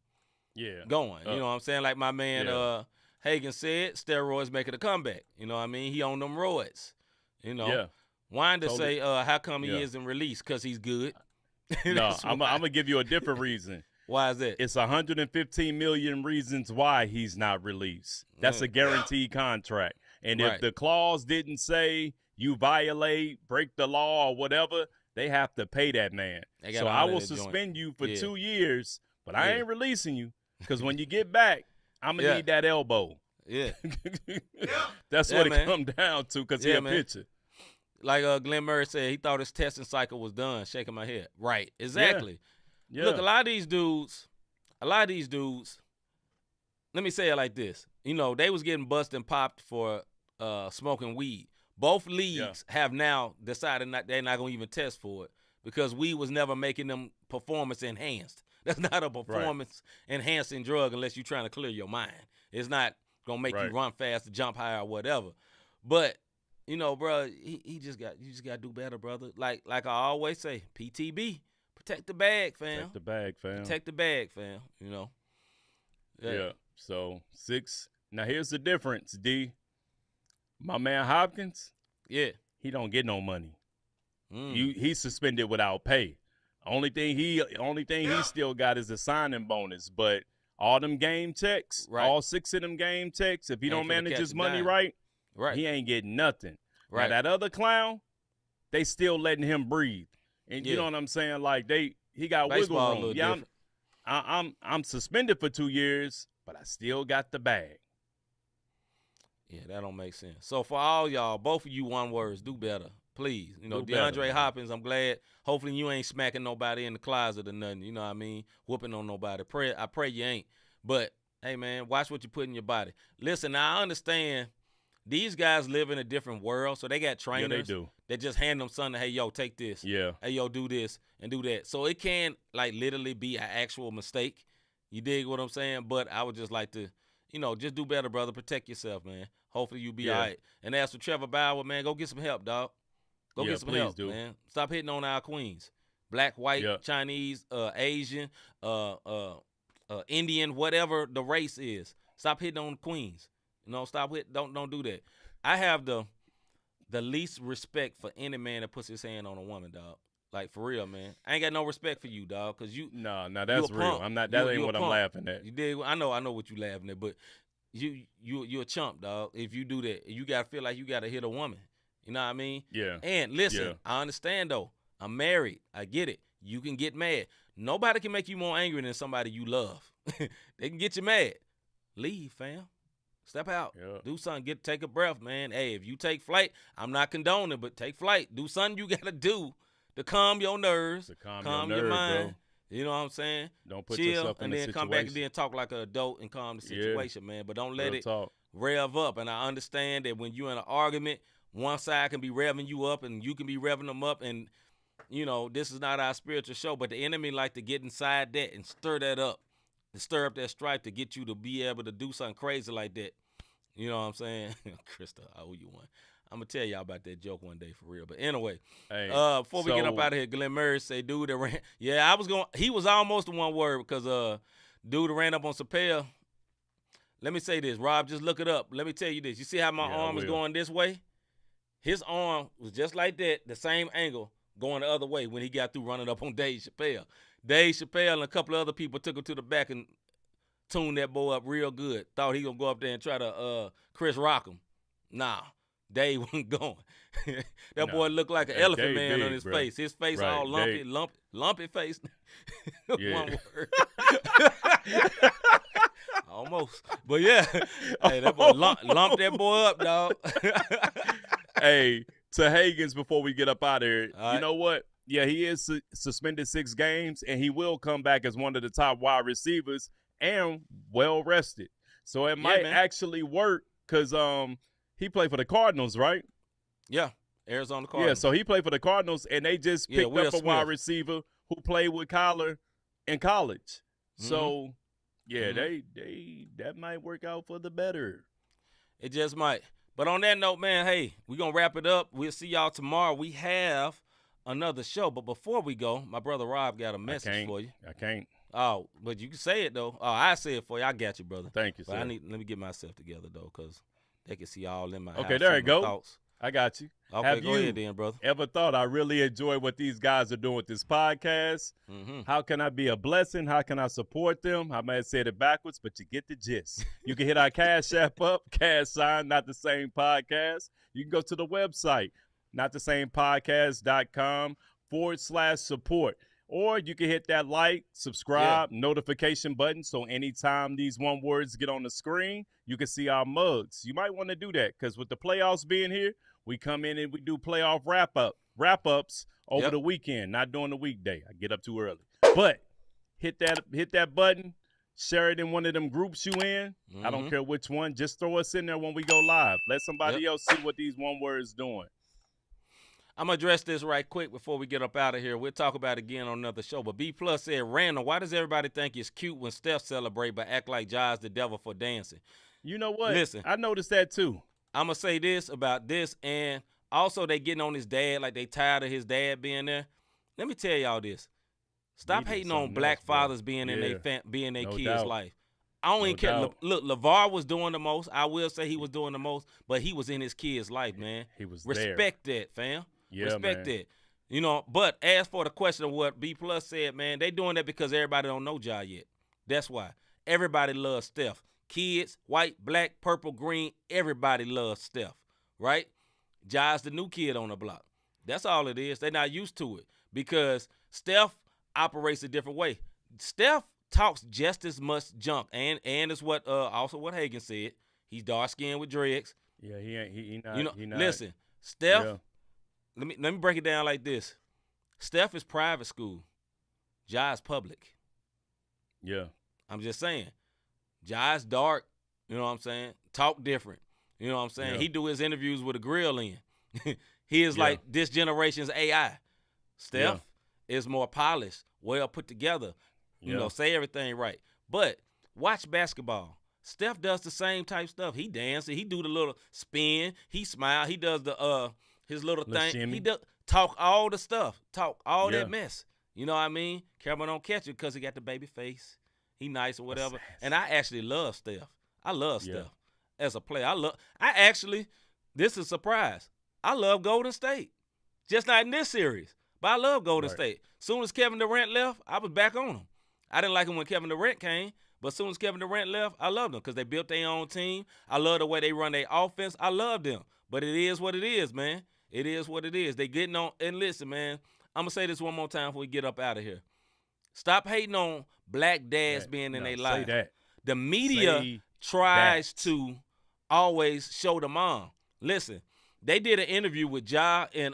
You know what I'm saying? Like my man Hagen said, steroids making a comeback. You know what I mean? He on them roids. Winder say, how come he isn't released? Because he's good. No, I'm going to give you a different reason. Why is that? It's 115 million reasons why he's not released. That's a guaranteed contract. And if the clause didn't say you violate, break the law or whatever, they have to pay that man. So I will suspend you for 2 years, but I ain't releasing you because when you get back, I'm going to need that elbow. Yeah. That's Yeah, what man. it come down to because Yeah, he a man. pitcher. Like Glenn Murray said, he thought his testing cycle was done. Shaking my head. Right. Exactly. Yeah. Look, a lot of these dudes, let me say it like this. You know, they was getting busted and popped for smoking weed. Both leagues have now decided they're not going to even test for it because weed was never making them performance enhanced. That's not a performance enhancing drug unless you're trying to clear your mind. It's not going to make you run fast, jump high, or whatever. But, you know, bro, you just got to do better, brother. Like I always say, PTB, protect the bag, fam. Protect the bag, fam. Protect the bag, fam, you know. Yeah. So 6. Now here's the difference, D. My man Hopkins, Yeah. he don't get no money. He's suspended without pay. Only thing he still got is a signing bonus. But all them game checks, all 6 of them game checks, if he don't manage his money right, he ain't getting nothing. Right. Now that other clown, they still letting him breathe. And you know what I'm saying? Like he got Baseball wiggle room. Yeah, I'm suspended for 2 years, but I still got the bag. Yeah, that don't make sense. So for all y'all, both of you one words, do better. Please. You know, Do better, DeAndre man. Hopkins, I'm glad. Hopefully you ain't smacking nobody in the closet or nothing. You know what I mean? Whooping on nobody. I pray you ain't. But, hey, man, watch what you put in your body. Listen, now I understand these guys live in a different world, so they got trainers. Yeah, they do. That just hand them something, hey, yo, take this. Yeah. Hey, yo, do this and do that. So it can, like, literally be an actual mistake. You dig what I'm saying? But I would just like to, you know, just do better, brother. Protect yourself, man. Hopefully you be all right. And as for Trevor Bauer, man, go get some help, dog. Go get some help, man. Stop hitting on our queens. Black, white, Chinese, Asian, Indian, whatever the race is. Stop hitting on queens. You know, don't do that. I have the least respect for any man that puts his hand on a woman, dog. Like, for real, man. I ain't got no respect for you, dog, because you. No, that's real. I'm not. That ain't what I'm laughing at. You did. I know what you laughing at, but you a chump, dog. If you do that, you gotta feel like you gotta hit a woman. You know what I mean? Yeah. And listen, I understand though. I'm married. I get it. You can get mad. Nobody can make you more angry than somebody you love. They can get you mad. Leave, fam. Step out. Yeah. Do something. Take a breath, man. Hey, if you take flight, I'm not condoning, but take flight. Do something you gotta do to calm your nerves, to calm your mind. Bro. You know what I'm saying? Don't put chill, yourself in and a then situation. come back and then talk like an adult and calm the situation, man. But don't let it rev up. And I understand that when you're in an argument, one side can be revving you up and you can be revving them up. And, you know, this is not our spiritual show, but the enemy like to get inside that and stir that up, and stir up that strife to get you to be able to do something crazy like that. You know what I'm saying? Krista, I owe you one. I'm going to tell y'all about that joke one day for real. But anyway, before we get up out of here, Glenn Murray say, dude that ran. Yeah, he was almost the one word because dude that ran up on Chappelle. Let me say this, Rob, just look it up. Let me tell you this. You see how my arm is going this way? His arm was just like that, the same angle, going the other way when he got through running up on Dave Chappelle. Dave Chappelle and a couple of other people took him to the back and tuned that boy up real good. Thought he going to go up there and try to Chris Rock him. Nah. Dave wasn't going. That boy looked like an elephant man on his face. His face all lumpy face. One word. Almost. But yeah, hey, that boy lump that boy up, dog. Hey, to Higgins before we get up out of here, you know what? Yeah, he is suspended 6 games, and he will come back as one of the top wide receivers and well rested. So it might actually work because he played for the Cardinals, right? Yeah, Arizona Cardinals. Yeah, so he played for the Cardinals, and they just picked up a wide receiver who played with Kyler in college. Mm-hmm. So, yeah, that might work out for the better. It just might. But on that note, man, hey, we're going to wrap it up. We'll see y'all tomorrow. We have another show. But before we go, my brother Rob got a message for you. I can't. Oh, but you can say it, though. Oh, I say it for you. I got you, brother. Thank you, sir. But let me get myself together, though, because they can see all in my house. Okay, there you go. Thoughts. I got you. Okay, go ahead then, brother. Ever thought I really enjoy what these guys are doing with this podcast? Mm-hmm. How can I be a blessing? How can I support them? I might have said it backwards, but you get the gist. You can hit our Cash App up, # Not The Same Podcast. You can go to the website, notthesamepodcast.com /support. Or you can hit that like, subscribe, notification button. So anytime these one words get on the screen, you can see our mugs. You might want to do that because with the playoffs being here, we come in and we do playoff wrap-ups over the weekend, not during the weekday. I get up too early. But hit that button, share it in one of them groups you in. I don't care which one. Just throw us in there when we go live. Let somebody else see what these one words doing. I'm going to address this right quick before we get up out of here. We'll talk about it again on another show. But B+ said, Randall, why does everybody think it's cute when Steph celebrate but act like Ja's the devil for dancing? You know what? Listen. I noticed that too. I'm going to say this about this, and also they getting on his dad like they tired of his dad being there. Let me tell y'all this. Stop hating on black fathers being in their kids' life. I don't even care. Look, LeVar was doing the most. I will say he was doing the most, but he was in his kid's life, man. He was Respect that, fam. Yeah, Respect man. that. You know, but as for the question of what B+ said, man, they doing that because everybody don't know Ja yet. That's why. Everybody loves Steph. Kids, white, black, purple, green, everybody loves Steph, right? Ja's the new kid on the block. That's all it is. They're not used to it because Steph operates a different way. Steph talks just as much junk, and it's what also what Hagan said. He's dark skinned with dreads. Yeah, he not. You know, he not. listen, Steph. Yeah. Let me break it down like this. Steph is private school. Ja is public. Yeah. I'm just saying. Ja is dark. You know what I'm saying? Talk different. You know what I'm saying? Yeah. He do his interviews with a grill in. He is like this generation's AI. Steph is more polished, well put together. You know, say everything right. But watch basketball. Steph does the same type stuff. He dances. He do the little spin. He smile. He does the his little thing. Shimmy. He does talk all the stuff. Talk all that mess. You know what I mean? Cameron don't catch it because he got the baby face. He nice or whatever. And I actually love Steph. I love Steph as a player. This is a surprise. I love Golden State. Just not in this series. But I love Golden State. Soon as Kevin Durant left, I was back on him. I didn't like him when Kevin Durant came, but as soon as Kevin Durant left, I loved them because they built their own team. I love the way they run their offense. I love them. But it is what it is, man. It is what it is. They getting on. And listen, man, I'm going to say this one more time before we get up out of here. Stop hating on black dads being in their life. The media tries to always show the mom. Listen, they did an interview with Ja and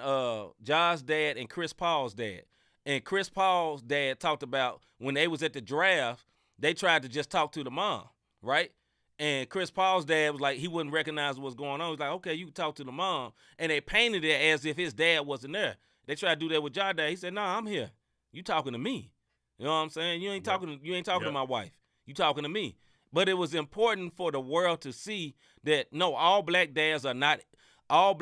Ja's dad and Chris Paul's dad. And Chris Paul's dad talked about when they was at the draft, they tried to just talk to the mom, right? And Chris Paul's dad was like, he wouldn't recognize what's going on. He was like, okay, you can talk to the mom. And they painted it as if his dad wasn't there. They tried to do that with Ja dad. He said, nah, I'm here. You talking to me. You know what I'm saying? You ain't talking to my wife. You talking to me. But it was important for the world to see that no, all black dads are not deadbeats. All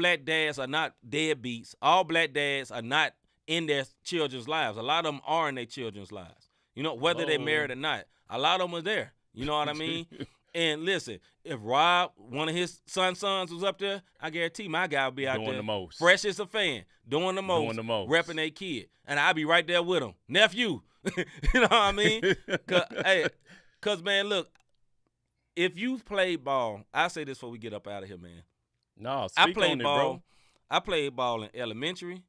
black dads are not in their children's lives. A lot of them are in their children's lives. You know, whether they're married or not. A lot of them are there. You know what I mean? And listen, if Rob, one of his sons was up there, I guarantee my guy would be out doing there. The most. Fresh as a fan. Doing the most. Repping their kid. And I'll be right there with him. Nephew. You know what I mean? Because, man, look, if you've played ball, I say this before we get up out of here, man. No, speak on it, bro. I played ball in elementary.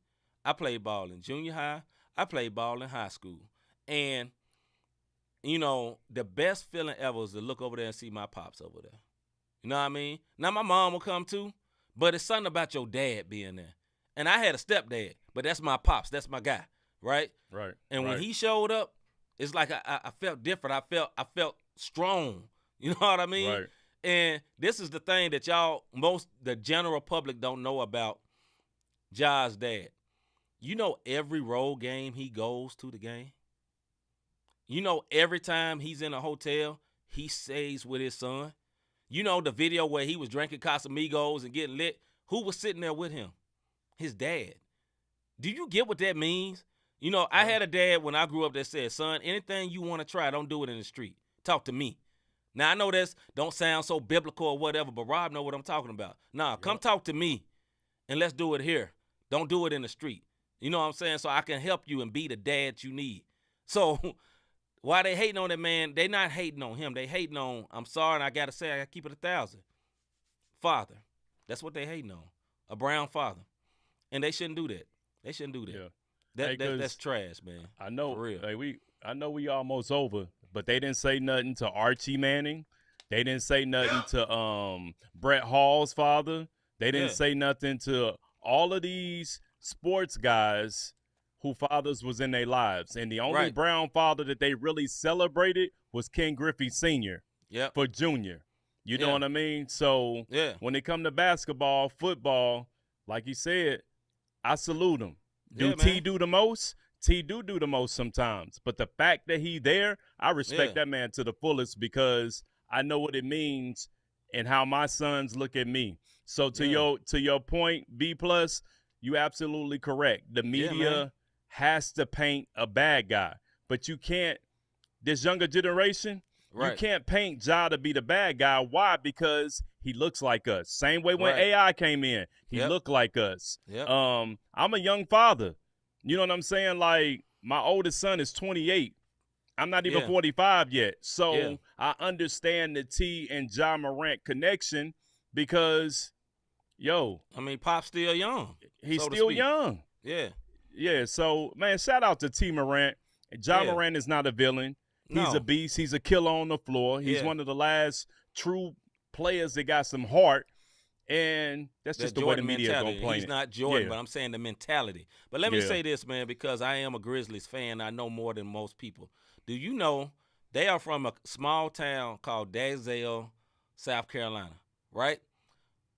I played ball in junior high. I played ball in high school. And, you know, the best feeling ever is to look over there and see my pops over there. You know what I mean? Now, my mom will come too, but it's something about your dad being there. And I had a stepdad, but that's my pops. That's my guy, right? Right. And when he showed up, it's like I felt different. I felt strong. You know what I mean? Right. And this is the thing that the general public don't know about Ja's dad. You know every road game he goes to the game? You know every time he's in a hotel, he stays with his son? You know the video where he was drinking Casamigos and getting lit? Who was sitting there with him? His dad. Do you get what that means? You know, I had a dad when I grew up that said, son, anything you want to try, don't do it in the street. Talk to me. Now, I know this don't sound so biblical or whatever, but Rob know what I'm talking about. Nah, come talk to me, and let's do it here. Don't do it in the street. You know what I'm saying? So I can help you and be the dad you need. So why they hating on that man, they not hating on him. They hating on, I'm sorry, and I got to say, I got to keep it 1,000. Father. That's what they hating on. A brown father. And they shouldn't do that. They shouldn't do that. Yeah. That's trash, man. I know. For real. I know we almost over, but they didn't say nothing to Archie Manning. They didn't say nothing to Brett Hall's father. They didn't say nothing to all of these sports guys who fathers was in their lives. And the only Brown father that they really celebrated was Ken Griffey Sr. for Junior. You know what I mean? So when it come to basketball, football, like you said, I salute him. Do T do the most? T do the most sometimes. But the fact that he there, I respect that man to the fullest because I know what it means and how my sons look at me. So to your point, B+, you absolutely correct. The media has to paint a bad guy. But you can't, this younger generation, you can't paint Ja to be the bad guy. Why? Because he looks like us. Same way when AI came in, he looked like us. I'm a young father. You know what I'm saying? Like, my oldest son is 28. I'm not even 45 yet. So I understand the T and Ja Morant connection because, I mean, Pop's still young. He's still young. Yeah. Yeah, so, man, shout out to T Morant. Ja Morant is not a villain. He's a beast. He's a killer on the floor. He's one of the last true players that got some heart. And that's just the way the media is going to play it. He's not Jordan, but I'm saying the mentality. But let me say this, man, because I am a Grizzlies fan. I know more than most people. Do you know they are from a small town called Dalzell, South Carolina, right?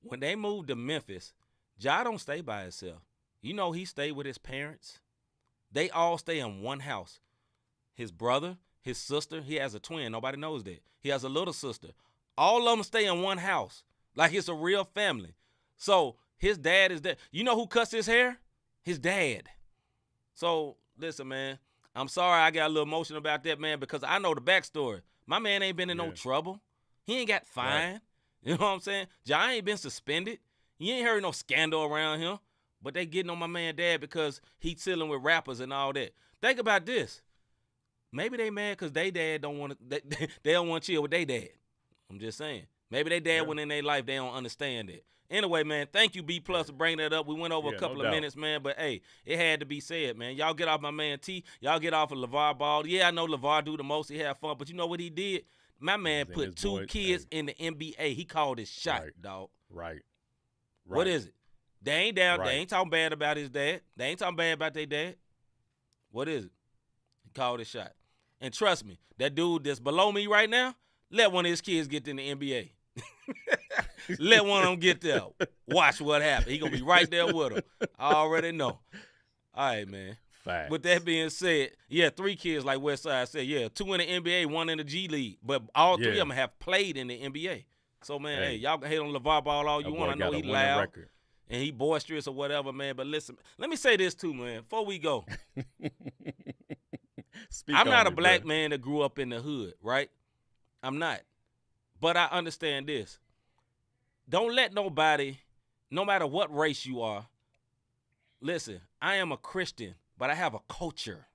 When they moved to Memphis, Ja don't stay by himself. You know he stayed with his parents. They all stay in one house. His brother, his sister, he has a twin. Nobody knows that. He has a little sister. All of them stay in one house. Like it's a real family. So his dad is there. You know who cuts his hair? His dad. So listen, man, I'm sorry I got a little emotional about that, man, because I know the backstory. My man ain't been in no trouble. He ain't got fined. Right. You know what I'm saying? Ja ain't been suspended. You ain't heard no scandal around him. But they getting on my man dad because he chilling with rappers and all that. Think about this. Maybe they mad because they dad don't want to. They don't want to chill with their dad. I'm just saying. Maybe they dad went in their life. They don't understand it. Anyway, man, thank you, B+, for bringing that up. We went over a couple of minutes, man, but, hey, it had to be said, man. Y'all get off my man T. Y'all get off of LeVar Ball. Yeah, I know LeVar do the most. He had fun, but you know what he did? My man put two kids in the NBA. He called his shot, dog. Right. What is it? They ain't down. They ain't talking bad about his dad. They ain't talking bad about their dad. What is it? He called his shot. And trust me, that dude that's below me right now, let one of his kids get in the NBA. Let one of them get there. Watch what happens. He going to be right there with him. I already know. All right, man. Fact. With that being said, 3 kids like Westside said. 2 in the NBA, 1 in the G League. But all 3 of them have played in the NBA. So, man, hey y'all can hate on LeVar Ball all you want. I know he loud and he boisterous or whatever, man. But listen, let me say this too, man, before we go. I'm not a black man that grew up in the hood, right? I'm not. But I understand this. Don't let nobody, no matter what race you are, listen, I am a Christian, but I have a culture,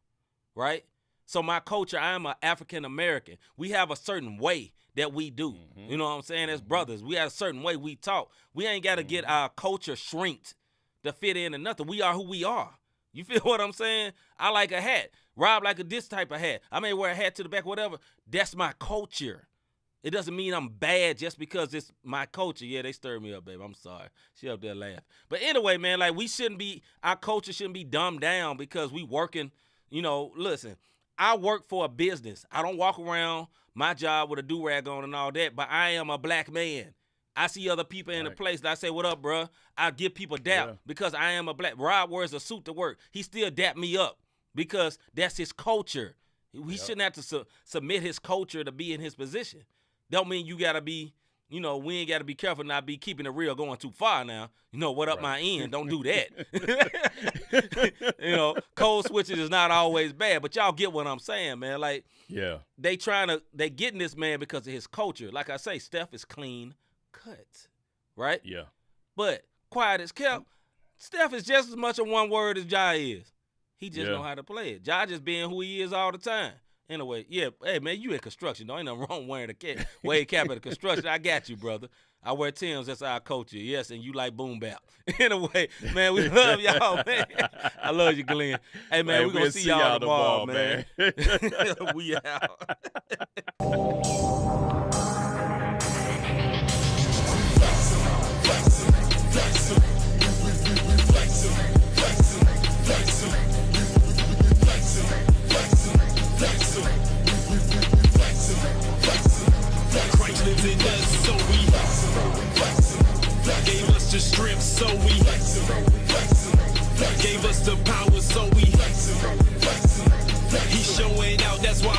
right? So my culture, I am an African-American. We have a certain way that we do. Mm-hmm. You know what I'm saying? As brothers, we have a certain way we talk. We ain't got to get our culture shrinked to fit into nothing. We are who we are. You feel what I'm saying? I like a hat. Rob like this type of hat. I may wear a hat to the back, whatever. That's my culture. It doesn't mean I'm bad just because it's my culture. Yeah, they stirred me up, baby. I'm sorry. She up there laughing. But anyway, man, like our culture shouldn't be dumbed down because we working, listen, I work for a business. I don't walk around my job with a do-rag on and all that, but I am a black man. I see other people in the place and I say, what up, bro? I give people dap because I am a black. Rob wears a suit to work. He still dap me up because that's his culture. He shouldn't have to submit his culture to be in his position. Don't mean you got to be, we ain't got to be careful not be keeping it real going too far now. What up my end? Don't do that. Code switching is not always bad, but y'all get what I'm saying, man. Like, they getting this man because of his culture. Like I say, Steph is clean cut, right? Yeah. But quiet as kept, Steph is just as much a one word as Ja is. He just know how to play it. Ja just being who he is all the time. Anyway, yeah, hey, man, you in construction. Don't ain't nothing wrong wearing a Wade cap at a construction. I got you, brother. I wear Tim's. That's how I coach you. Yes, and you like boom bap. Anyway, man, we love y'all, man. I love you, Glenn. Hey, man, we're going to see y'all tomorrow, man. We out. Christ lives in us, so we gave us the strength, so we gave us the power, so we he's showing out, that's why